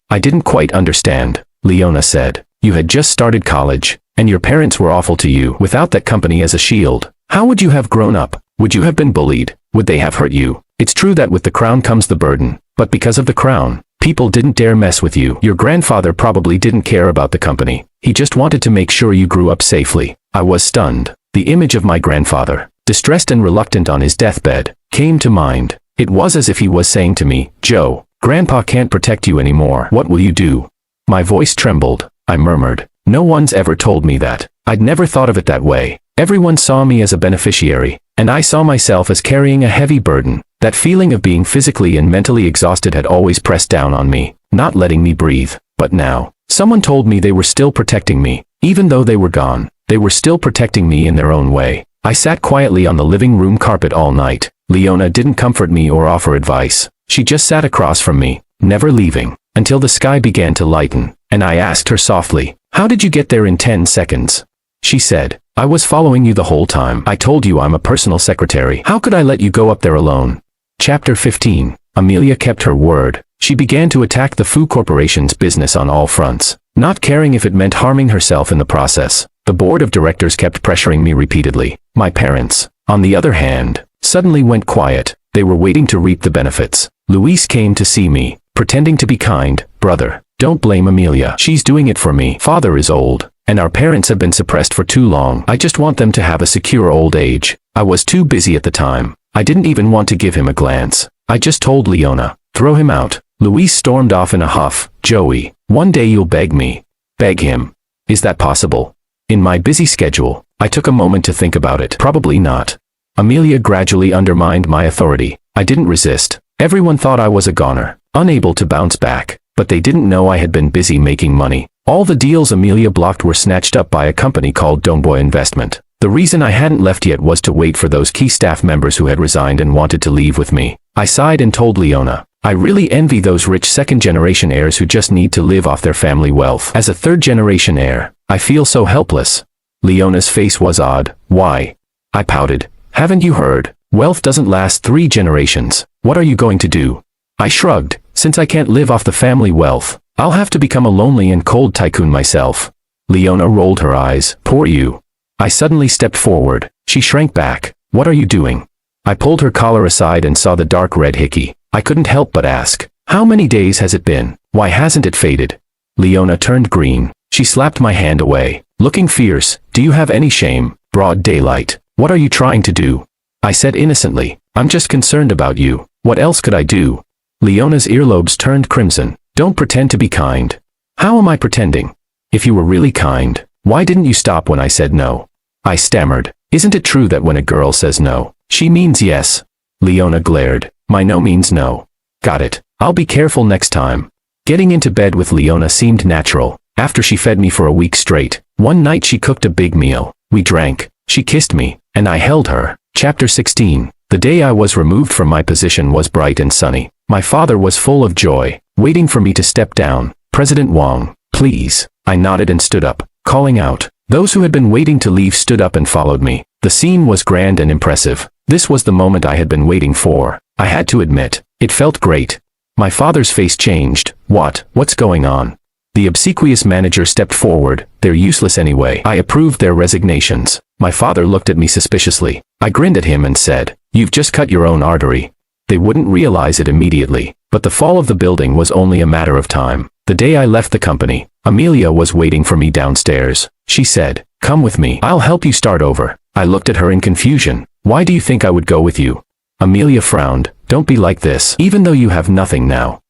I didn't quite understand. Leona said, "You had just started college, and your parents were awful to you. Without that company as a shield, how would you have grown up? Would you have been bullied? Would they have hurt you? It's true that with the crown comes the burden, but because of the crown, people didn't dare mess with you. Your grandfather probably didn't care about the company. He just wanted to make sure you grew up safely." I was stunned. The image of my grandfather, distressed and reluctant on his deathbed, came to mind. It was as if he was saying to me, "Joe, Grandpa can't protect you anymore. What will you do?" My voice trembled. I murmured, "No one's ever told me that. I'd never thought of it that way. Everyone saw me as a beneficiary, and I saw myself as carrying a heavy burden. That feeling of being physically and mentally exhausted had always pressed down on me, not letting me breathe. But now, someone told me they were still protecting me. Even though they were gone, they were still protecting me in their own way. I sat quietly on the living room carpet all night. Leona didn't comfort me or offer advice. She just sat across from me, never leaving, until the sky began to lighten, and I asked her softly, "How did you get there in 10 seconds? She said, "I was following you the whole time. I told you I'm a personal secretary. How could I let you go up there alone?" Chapter 15. Amelia kept her word. She began to attack the Fu Corporation's business on all fronts, not caring if it meant harming herself in the process. The board of directors kept pressuring me repeatedly. My parents, on the other hand, suddenly went quiet. They were waiting to reap the benefits. Luis came to see me, pretending to be kind. "Brother, don't blame Amelia. She's doing it for me. Father is old, and our parents have been suppressed for too long. I just want them to have a secure old age." I was too busy at the time. I didn't even want to give him a glance. I just told Leona, "Throw him out." Luis stormed off in a huff. "Joey, one day you'll beg me." Beg him? Is that possible? In my busy schedule, I took a moment to think about it. Probably not. Amelia gradually undermined my authority. I didn't resist. Everyone thought I was a goner, unable to bounce back, but they didn't know I had been busy making money. All the deals Amelia blocked were snatched up by a company called Dongboy Investment. The reason I hadn't left yet was to wait for those key staff members who had resigned and wanted to leave with me. I sighed and told Leona, "I really envy those rich second-generation heirs who just need to live off their family wealth. As a third-generation heir, I feel so helpless." Leona's face was odd. "Why?" I pouted. "Haven't you heard? Wealth doesn't last 3 generations. What are you going to do?" I shrugged. "Since I can't live off the family wealth, I'll have to become a lonely and cold tycoon myself." Leona rolled her eyes. "Poor you." I suddenly stepped forward. She shrank back. "What are you doing?" I pulled her collar aside and saw the dark red hickey. I couldn't help but ask, "How many days has it been? Why hasn't it faded?" Leona turned green. She slapped my hand away, looking fierce. "Do you have any shame? Broad daylight. What are you trying to do?" I said innocently, "I'm just concerned about you. What else could I do?" Leona's earlobes turned crimson. "Don't pretend to be kind." "How am I pretending? If you were really kind, why didn't you stop when I said no?" I stammered. "Isn't it true that when a girl says no, she means yes?" Leona glared. "My no means no." "Got it. I'll be careful next time." Getting into bed with Leona seemed natural. After she fed me for a week straight, one night she cooked a big meal. We drank. She kissed me, and I held her. Chapter 16. The day I was removed from my position was bright and sunny. My father was full of joy, waiting for me to step down. "President Wang, please." I nodded and stood up, calling out. Those who had been waiting to leave stood up and followed me. The scene was grand and impressive. This was the moment I had been waiting for. I had to admit, it felt great. My father's face changed. What's going on?" The obsequious manager stepped forward. They're useless anyway. I approved their resignations. My father looked at me suspiciously. I grinned at him and said, "You've just cut your own artery." They wouldn't realize it immediately, but the fall of the building was only a matter of time. The day I left the company, Amelia was waiting for me downstairs. She said, "Come with me. I'll help you start over." I looked at her in confusion. "Why do you think I would go with you?" Amelia frowned. "Don't be like this, even though you have nothing now."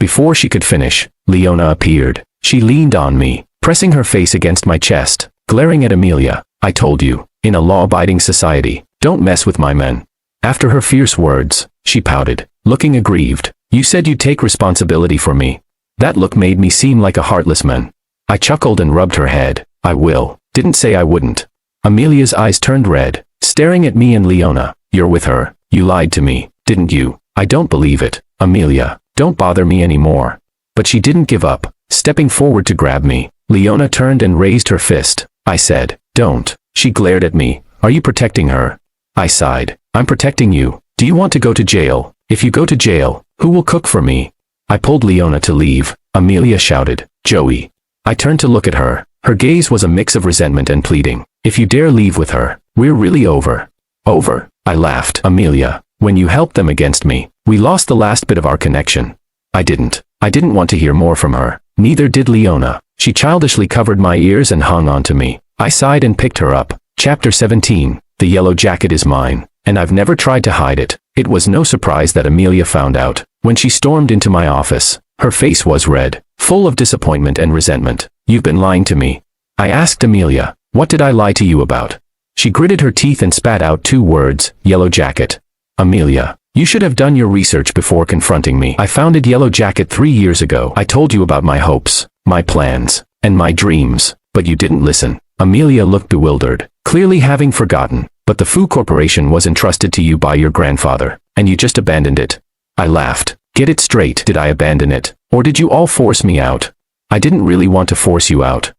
Before she could finish, Leona appeared. She leaned on me, pressing her face against my chest, glaring at Amelia. "I told you, in a law-abiding society, don't mess with my men." After her fierce words, she pouted, looking aggrieved. "You said you'd take responsibility for me." That look made me seem like a heartless man. I chuckled and rubbed her head. "I will. Didn't say I wouldn't." Amelia's eyes turned red, staring at me and Leona. "You're with her. You lied to me, didn't you?" "I don't believe it. Amelia, don't bother me anymore." But she didn't give up, stepping forward to grab me. Leona turned and raised her fist. I said, "Don't." She glared at me. "Are you protecting her?" I sighed. "I'm protecting you. Do you want to go to jail? If you go to jail, who will cook for me?" I pulled Leona to leave. Amelia shouted, "Joey." I turned to look at her. Her gaze was a mix of resentment and pleading. "If you dare leave with her, we're really over." "Over?" I laughed. "Amelia, when you helped them against me, we lost the last bit of our connection." I didn't want to hear more from her. Neither did Leona. She childishly covered my ears and hung on to me. I sighed and picked her up. Chapter 17. The yellow jacket is mine, and I've never tried to hide it. It was no surprise that Amelia found out. When she stormed into my office, her face was red, full of disappointment and resentment. "You've been lying to me." I asked Amelia, "What did I lie to you about?" She gritted her teeth and spat out 2 words, "Yellow jacket." "Amelia, you should have done your research before confronting me. I founded Yellow Jacket 3 years ago. I told you about my hopes, my plans, and my dreams, but you didn't listen." Amelia looked bewildered, clearly having forgotten. "But the Fu Corporation was entrusted to you by your grandfather, and you just abandoned it." I laughed. "Get it straight. Did I abandon it? Or did you all force me out?" "I didn't really want to force you out.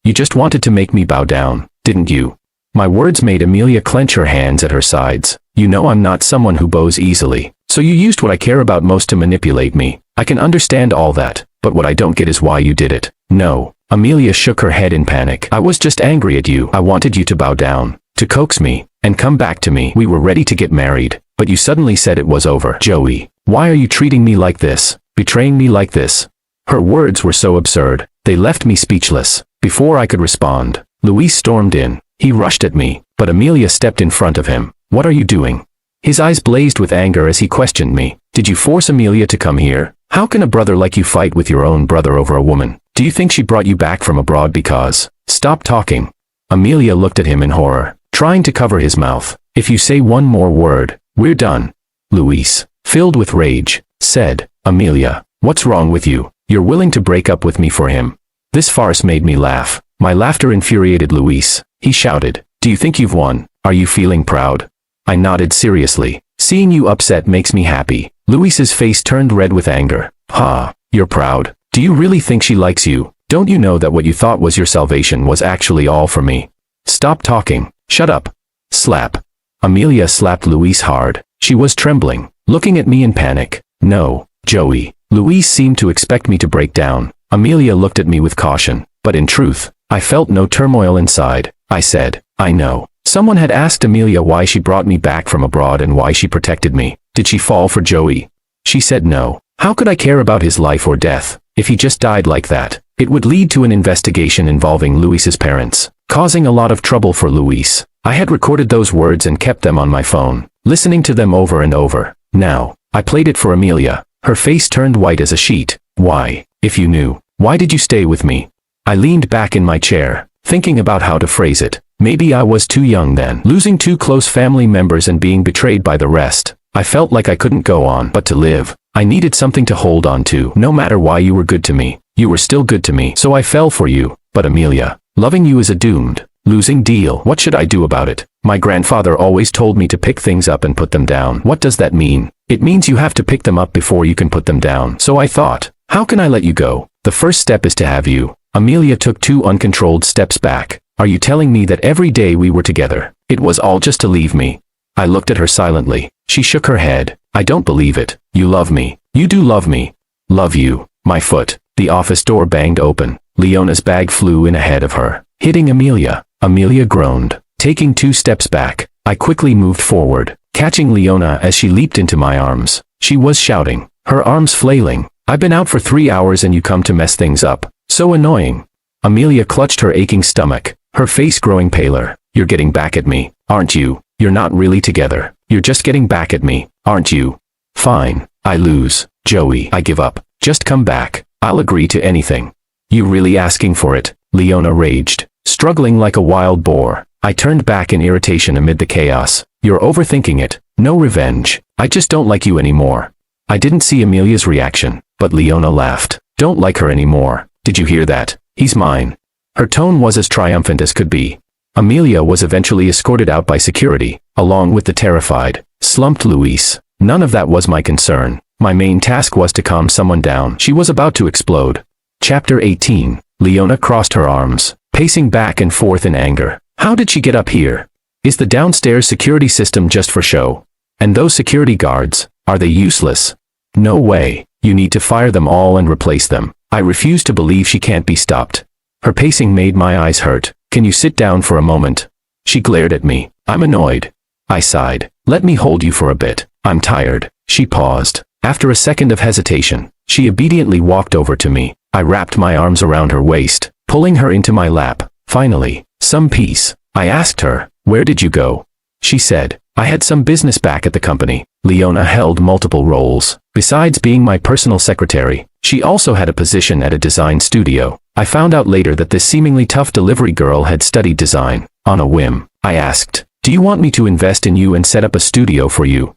You just wanted to make me bow down, didn't you?" My words made Amelia clench her hands at her sides. "You know I'm not someone who bows easily. So you used what I care about most to manipulate me. I can understand all that, but what I don't get is why you did it." "No." Amelia shook her head in panic. "I was just angry at you. I wanted you to bow down, to coax me, and come back to me. We were ready to get married, but you suddenly said it was over." "Joey, why are you treating me like this? Betraying me like this?" Her words were so absurd, they left me speechless. Before I could respond, Luis stormed in. He rushed at me, but Amelia stepped in front of him. "What are you doing?" His eyes blazed with anger as he questioned me. "Did you force Amelia to come here? How can a brother like you fight with your own brother over a woman? Do you think she brought you back from abroad because—" "Stop talking." Amelia looked at him in horror, trying to cover his mouth. "If you say one more word, we're done." Luis, filled with rage, said, "Amelia, what's wrong with you? You're willing to break up with me for him." This farce made me laugh. My laughter infuriated Luis. He shouted, "Do you think you've won? Are you feeling proud?" I nodded seriously. "Seeing you upset makes me happy." Luis's face turned red with anger. "Ha, you're proud? Do you really think she likes you? Don't you know that what you thought was your salvation was actually all for me?" "Stop talking. Shut up." Slap. Amelia slapped Luis hard. She was trembling, looking at me in panic. "No, Joey." Luis seemed to expect me to break down. Amelia looked at me with caution, but in truth, I felt no turmoil inside. I said, "I know. Someone had asked Amelia why she brought me back from abroad and why she protected me. Did she fall for Joey?" She said no. How could I care about his life or death? If he just died like that, it would lead to an investigation involving Luis's parents, causing a lot of trouble for Luis. I had recorded those words and kept them on my phone, listening to them over and over. Now, I played it for Amelia. Her face turned white as a sheet. "Why? If you knew, why did you stay with me?" I leaned back in my chair, thinking about how to phrase it. Maybe I was too young then. Losing 2 close family members and being betrayed by the rest. I felt like I couldn't go on. But to live, I needed something to hold on to. No matter why you were good to me, you were still good to me. So I fell for you. But Amelia, loving you is a doomed, losing deal. What should I do about it? My grandfather always told me to pick things up and put them down. What does that mean? It means you have to pick them up before you can put them down. So I thought, how can I let you go? The first step is to have you. Amelia took 2 uncontrolled steps back. Are you telling me that every day we were together, it was all just to leave me? I looked at her silently. She shook her head. I don't believe it. You love me. You do love me. Love you. My foot. The office door banged open. Leona's bag flew in ahead of her, hitting Amelia. Amelia groaned, taking 2 steps back. I quickly moved forward, catching Leona as she leaped into my arms. She was shouting, her arms flailing. "I've been out for 3 hours and you come to mess things up. So annoying." Amelia clutched her aching stomach, her face growing paler. "You're getting back at me, aren't you? You're not really together. You're just getting back at me, aren't you?" "Fine. I lose. Joey, I give up. Just come back. I'll agree to anything." "You really asking for it?" Leona raged, struggling like a wild boar. I turned back in irritation amid the chaos. "You're overthinking it. No revenge. I just don't like you anymore." I didn't see Amelia's reaction, but Leona laughed. "Don't like her anymore. Did you hear that? He's mine." Her tone was as triumphant as could be. Amelia was eventually escorted out by security, along with the terrified, slumped Luis. None of that was my concern. My main task was to calm someone down. She was about to explode. Chapter 18. Leona crossed her arms, pacing back and forth in anger. How did she get up here? Is the downstairs security system just for show? And those security guards, are they useless? No way. You need to fire them all and replace them. I refuse to believe she can't be stopped. Her pacing made my eyes hurt. "Can you sit down for a moment?" She glared at me. "I'm annoyed." I sighed. "Let me hold you for a bit. I'm tired." She paused. After a second of hesitation, she obediently walked over to me. I wrapped my arms around her waist, pulling her into my lap. Finally, some peace. I asked her, "Where did you go?" She said, "I had some business back at the company." Leona held multiple roles. Besides being my personal secretary, she also had a position at a design studio. I found out later that this seemingly tough delivery girl had studied design. On a whim, I asked, "Do you want me to invest in you and set up a studio for you?"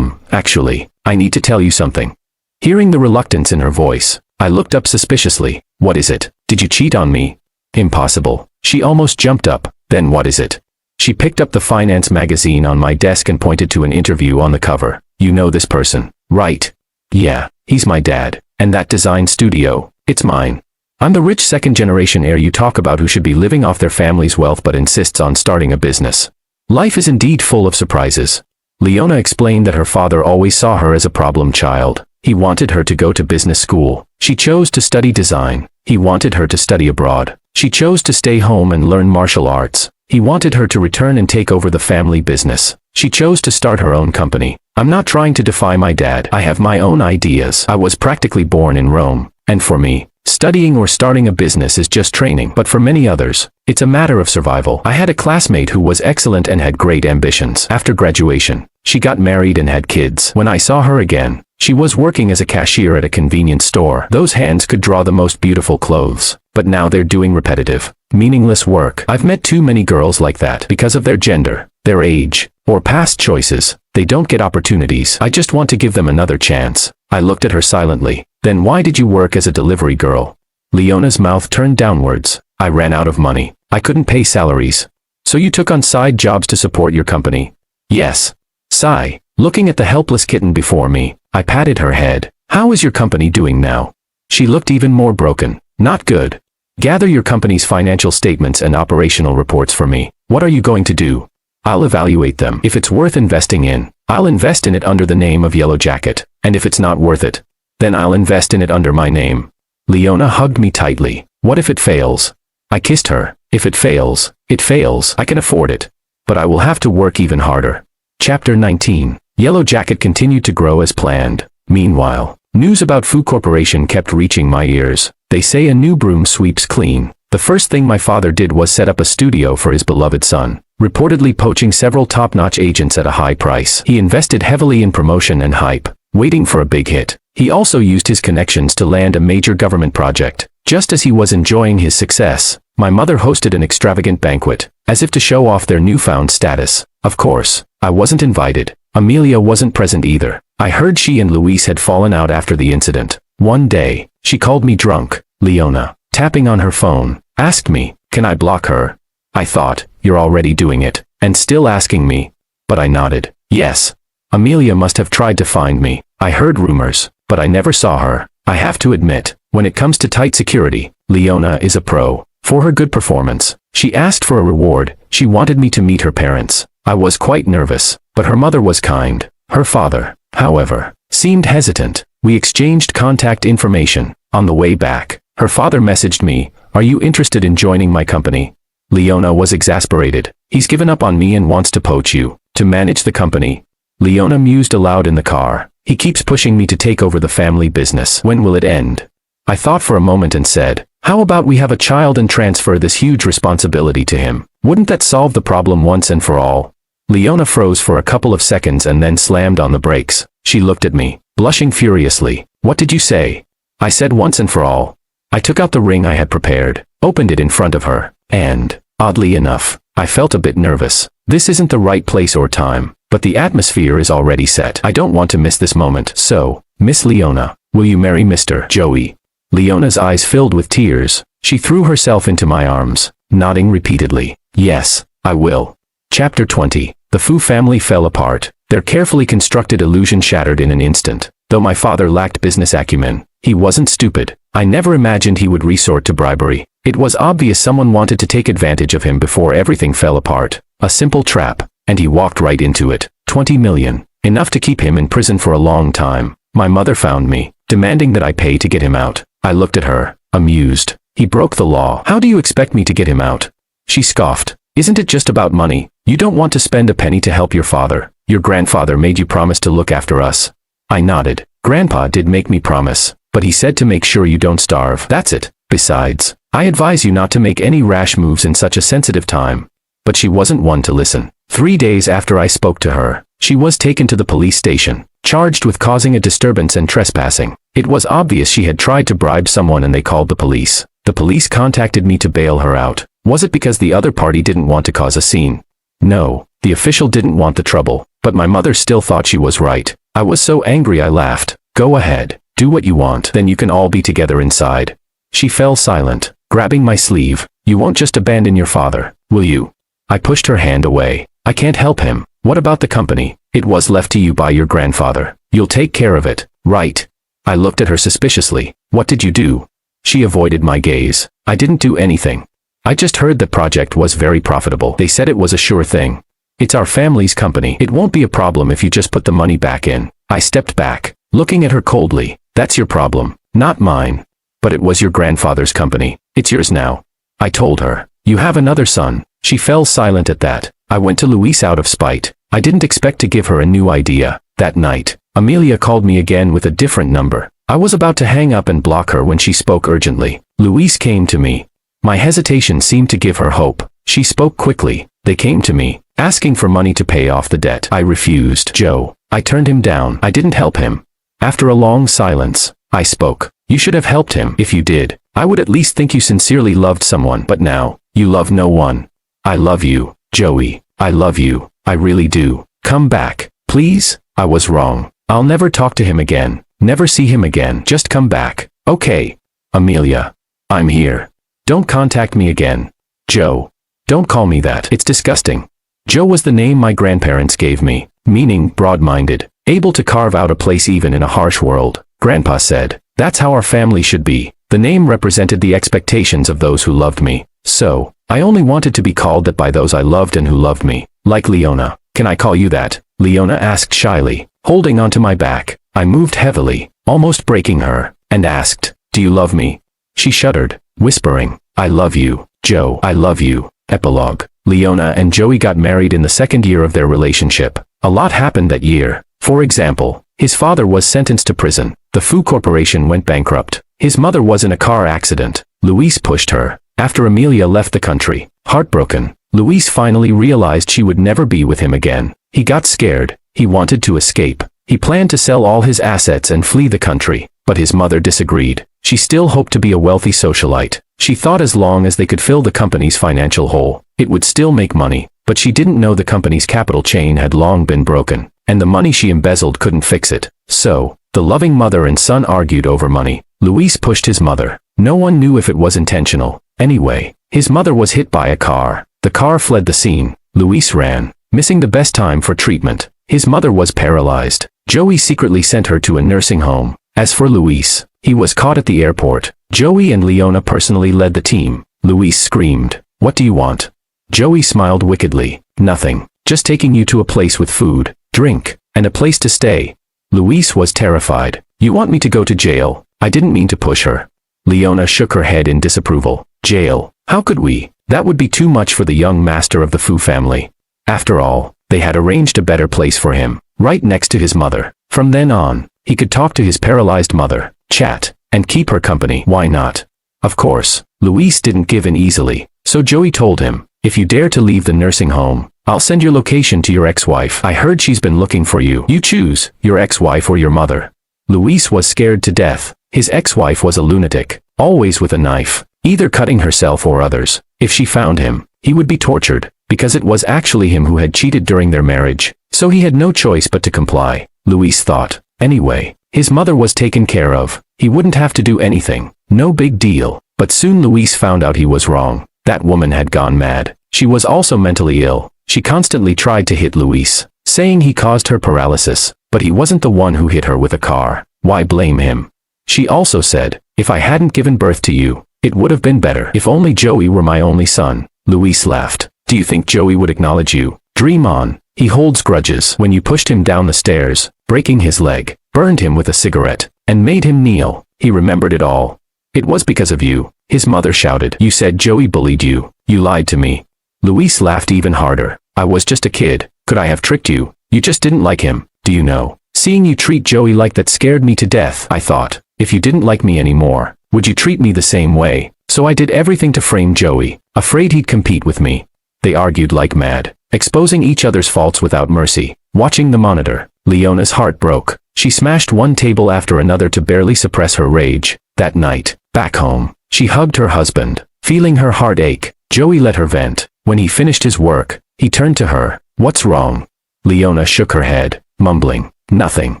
Actually, I need to tell you something." Hearing the reluctance in her voice, I looked up suspiciously. "What is it? Did you cheat on me?" "Impossible." She almost jumped up. "Then what is it?" She picked up the finance magazine on my desk and pointed to an interview on the cover. "You know this person, right?" "Yeah, he's my dad. And that design studio, it's mine. I'm the rich second-generation heir you talk about who should be living off their family's wealth but insists on starting a business. Life is indeed full of surprises." Leona explained that her father always saw her as a problem child. He wanted her to go to business school. She chose to study design. He wanted her to study abroad. She chose to stay home and learn martial arts. He wanted her to return and take over the family business. She chose to start her own company. I'm not trying to defy my dad. I have my own ideas. I was practically born in Rome. And for me, studying or starting a business is just training. But for many others, it's a matter of survival. I had a classmate who was excellent and had great ambitions. After graduation, she got married and had kids. When I saw her again, she was working as a cashier at a convenience store. Those hands could draw the most beautiful clothes. But now they're doing repetitive, meaningless work. I've met too many girls like that. Because of their gender, their age, or past choices, they don't get opportunities. I just want to give them another chance. I looked at her silently. "Then why did you work as a delivery girl?" Leona's mouth turned downwards. "I ran out of money. I couldn't pay salaries." "So you took on side jobs to support your company?" "Yes." Sigh. Looking at the helpless kitten before me, I patted her head. "How is your company doing now?" She looked even more broken. "Not good." "Gather your company's financial statements and operational reports for me. What are you going to do?" "I'll evaluate them. If it's worth investing in, I'll invest in it under the name of Yellow Jacket. And if it's not worth it, then I'll invest in it under my name." Leona hugged me tightly. "What if it fails?" I kissed her. "If it fails, it fails. I can afford it. But I will have to work even harder." Chapter 19. Yellow Jacket continued to grow as planned. Meanwhile, news about Fu Corporation kept reaching my ears. They say a new broom sweeps clean. The first thing my father did was set up a studio for his beloved son, reportedly poaching several top-notch agents at a high price. He invested heavily in promotion and hype, waiting for a big hit. He also used his connections to land a major government project. Just as he was enjoying his success, my mother hosted an extravagant banquet, as if to show off their newfound status. Of course, I wasn't invited. Amelia wasn't present either. I heard she and Luis had fallen out after the incident. One day, she called me drunk. Leona, tapping on her phone, asked me, "Can I block her?" I thought, "You're already doing it, and still asking me." But I nodded. Yes. Amelia must have tried to find me. I heard rumors, but I never saw her. I have to admit, when it comes to tight security, Leona is a pro. For her good performance, she asked for a reward. She wanted me to meet her parents. I was quite nervous, but her mother was kind. Her father, however, seemed hesitant. We exchanged contact information. On the way back, her father messaged me, "Are you interested in joining my company?" Leona was exasperated. "He's given up on me and wants to poach you, to manage the company." Leona mused aloud in the car. "He keeps pushing me to take over the family business. When will it end?" I thought for a moment and said, "How about we have a child and transfer this huge responsibility to him? Wouldn't that solve the problem once and for all?" Leona froze for a couple of seconds and then slammed on the brakes. She looked at me, blushing furiously. "What did you say?" I said, "Once and for all." I took out the ring I had prepared, opened it in front of her, and, oddly enough, I felt a bit nervous. This isn't the right place or time, but the atmosphere is already set. I don't want to miss this moment. "So, Miss Leona, will you marry Mr. Joey?" Leona's eyes filled with tears. She threw herself into my arms, nodding repeatedly. "Yes, I will." Chapter 20. The Fu family fell apart. Their carefully constructed illusion shattered in an instant. Though my father lacked business acumen, he wasn't stupid. I never imagined he would resort to bribery. It was obvious someone wanted to take advantage of him before everything fell apart. A simple trap, and he walked right into it. 20 million. Enough to keep him in prison for a long time. My mother found me, demanding that I pay to get him out. I looked at her, amused. "He broke the law. How do you expect me to get him out?" She scoffed. "Isn't it just about money? You don't want to spend a penny to help your father. Your grandfather made you promise to look after us." I nodded. "Grandpa did make me promise, but he said to make sure you don't starve. That's it. Besides, I advise you not to make any rash moves in such a sensitive time." But she wasn't one to listen. 3 days after I spoke to her, she was taken to the police station, charged with causing a disturbance and trespassing. It was obvious she had tried to bribe someone and they called the police. The police contacted me to bail her out. Was it because the other party didn't want to cause a scene? No, the official didn't want the trouble, but my mother still thought she was right. I was so angry I laughed. "Go ahead, do what you want, then you can all be together inside." She fell silent, grabbing my sleeve. "You won't just abandon your father, will you?" I pushed her hand away. "I can't help him. What about the company? It was left to you by your grandfather. You'll take care of it, right?" I looked at her suspiciously. "What did you do?" She avoided my gaze. "I didn't do anything. I just heard the project was very profitable. They said it was a sure thing. It's our family's company. It won't be a problem if you just put the money back in." I stepped back, looking at her coldly. "That's your problem, not mine." "But it was your grandfather's company. It's yours now." I told her. "You have another son." She fell silent at that. I went to Luis out of spite. I didn't expect to give her a new idea. That night, Amelia called me again with a different number. I was about to hang up and block her when she spoke urgently. Luis came to me. My hesitation seemed to give her hope. She spoke quickly. "They came to me, asking for money to pay off the debt." I refused. "Joe." I turned him down. I didn't help him. After a long silence, I spoke. "You should have helped him. If you did, I would at least think you sincerely loved someone. But now, you love no one." "I love you, Joey. I love you. I really do. Come back, please." I was wrong. I'll never talk to him again. Never see him again. Just come back. "Okay. Amelia. I'm here. Don't contact me again. Joe. Don't call me that. It's disgusting." Joe was the name my grandparents gave me, meaning broad-minded, able to carve out a place even in a harsh world. Grandpa said, "That's how our family should be." The name represented the expectations of those who loved me. So, I only wanted to be called that by those I loved and who loved me. Like Leona. "Can I call you that?" Leona asked shyly, holding onto my back. I moved heavily, almost breaking her, and asked, "Do you love me?" She shuddered, whispering, "I love you, Joe. I love you." Epilogue. Leona and Joey got married in the second year of their relationship. A lot happened that year. For example, his father was sentenced to prison. The Fu Corporation went bankrupt. His mother was in a car accident. Luis pushed her. After Amelia left the country, heartbroken, Luis finally realized she would never be with him again. He got scared. He wanted to escape. He planned to sell all his assets and flee the country, but his mother disagreed. She still hoped to be a wealthy socialite. She thought as long as they could fill the company's financial hole, it would still make money, but she didn't know the company's capital chain had long been broken, and the money she embezzled couldn't fix it. So, the loving mother and son argued over money. Luis pushed his mother. No one knew if it was intentional. Anyway, his mother was hit by a car. The car fled the scene. Luis ran, missing the best time for treatment. His mother was paralyzed. Joey secretly sent her to a nursing home. As for Luis, he was caught at the airport. Joey and Leona personally led the team. Luis screamed, "What do you want?" Joey smiled wickedly. "Nothing. Just taking you to a place with food, drink, and a place to stay." Luis was terrified. You want me to go to jail? I didn't mean to push her. Leona shook her head in disapproval. Jail? How could we? That would be too much for the young master of the Fu family. After all, they had arranged a better place for him, right next to his mother. From then on, he could talk to his paralyzed mother, chat, and keep her company. Why not? Of course, Luis didn't give in easily, so Joey told him, if you dare to leave the nursing home, I'll send your location to your ex-wife. I heard she's been looking for you. You choose, your ex-wife or your mother. Luis was scared to death. His ex-wife was a lunatic, always with a knife, either cutting herself or others. If she found him, he would be tortured, because it was actually him who had cheated during their marriage, so he had no choice but to comply, Luis thought. Anyway, his mother was taken care of. He wouldn't have to do anything. No big deal. But soon Luis found out he was wrong. That woman had gone mad. She was also mentally ill. She constantly tried to hit Luis, saying he caused her paralysis, but he wasn't the one who hit her with a car. Why blame him? She also said, if I hadn't given birth to you, it would have been better. If only Joey were my only son. Luis laughed. Do you think Joey would acknowledge you? Dream on. He holds grudges. When you pushed him down the stairs, breaking his leg, burned him with a cigarette, and made him kneel, he remembered it all. It was because of you. His mother shouted. You said Joey bullied you. You lied to me. Luis laughed even harder. I was just a kid. Could I have tricked you? You just didn't like him. Do you know? Seeing you treat Joey like that scared me to death. I thought, if you didn't like me anymore, would you treat me the same way? So I did everything to frame Joey, afraid he'd compete with me. They argued like mad, exposing each other's faults without mercy. Watching the monitor, Leona's heart broke. She smashed one table after another to barely suppress her rage. That night, back home, she hugged her husband, feeling her heart ache. Joey let her vent. When he finished his work, he turned to her. What's wrong? Leona shook her head, mumbling, nothing.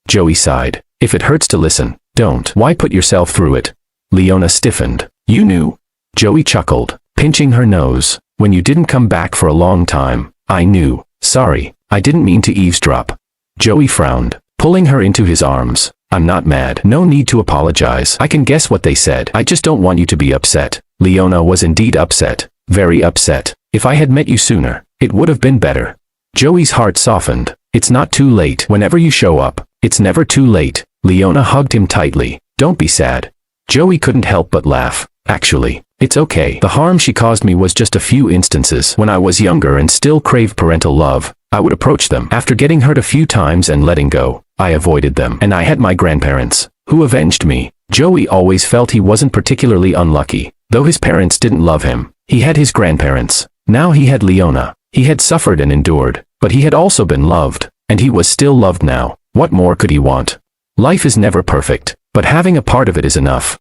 Joey sighed. If it hurts to listen, don't. Why put yourself through it? Leona stiffened. You knew. Joey chuckled, pinching her nose. When you didn't come back for a long time, I knew. Sorry, I didn't mean to eavesdrop. Joey frowned, pulling her into his arms. I'm not mad. No need to apologize. I can guess what they said. I just don't want you to be upset. Leona was indeed upset. Very upset. If I had met you sooner, it would have been better. Joey's heart softened. It's not too late. Whenever you show up, it's never too late. Leona hugged him tightly. Don't be sad. Joey couldn't help but laugh. Actually, it's okay. The harm she caused me was just a few instances. When I was younger and still craved parental love, I would approach them. After getting hurt a few times and letting go, I avoided them. And I had my grandparents, who avenged me. Joey always felt he wasn't particularly unlucky. Though his parents didn't love him, he had his grandparents. Now he had Leona. He had suffered and endured, but he had also been loved, and he was still loved now. What more could he want? Life is never perfect, but having a part of it is enough.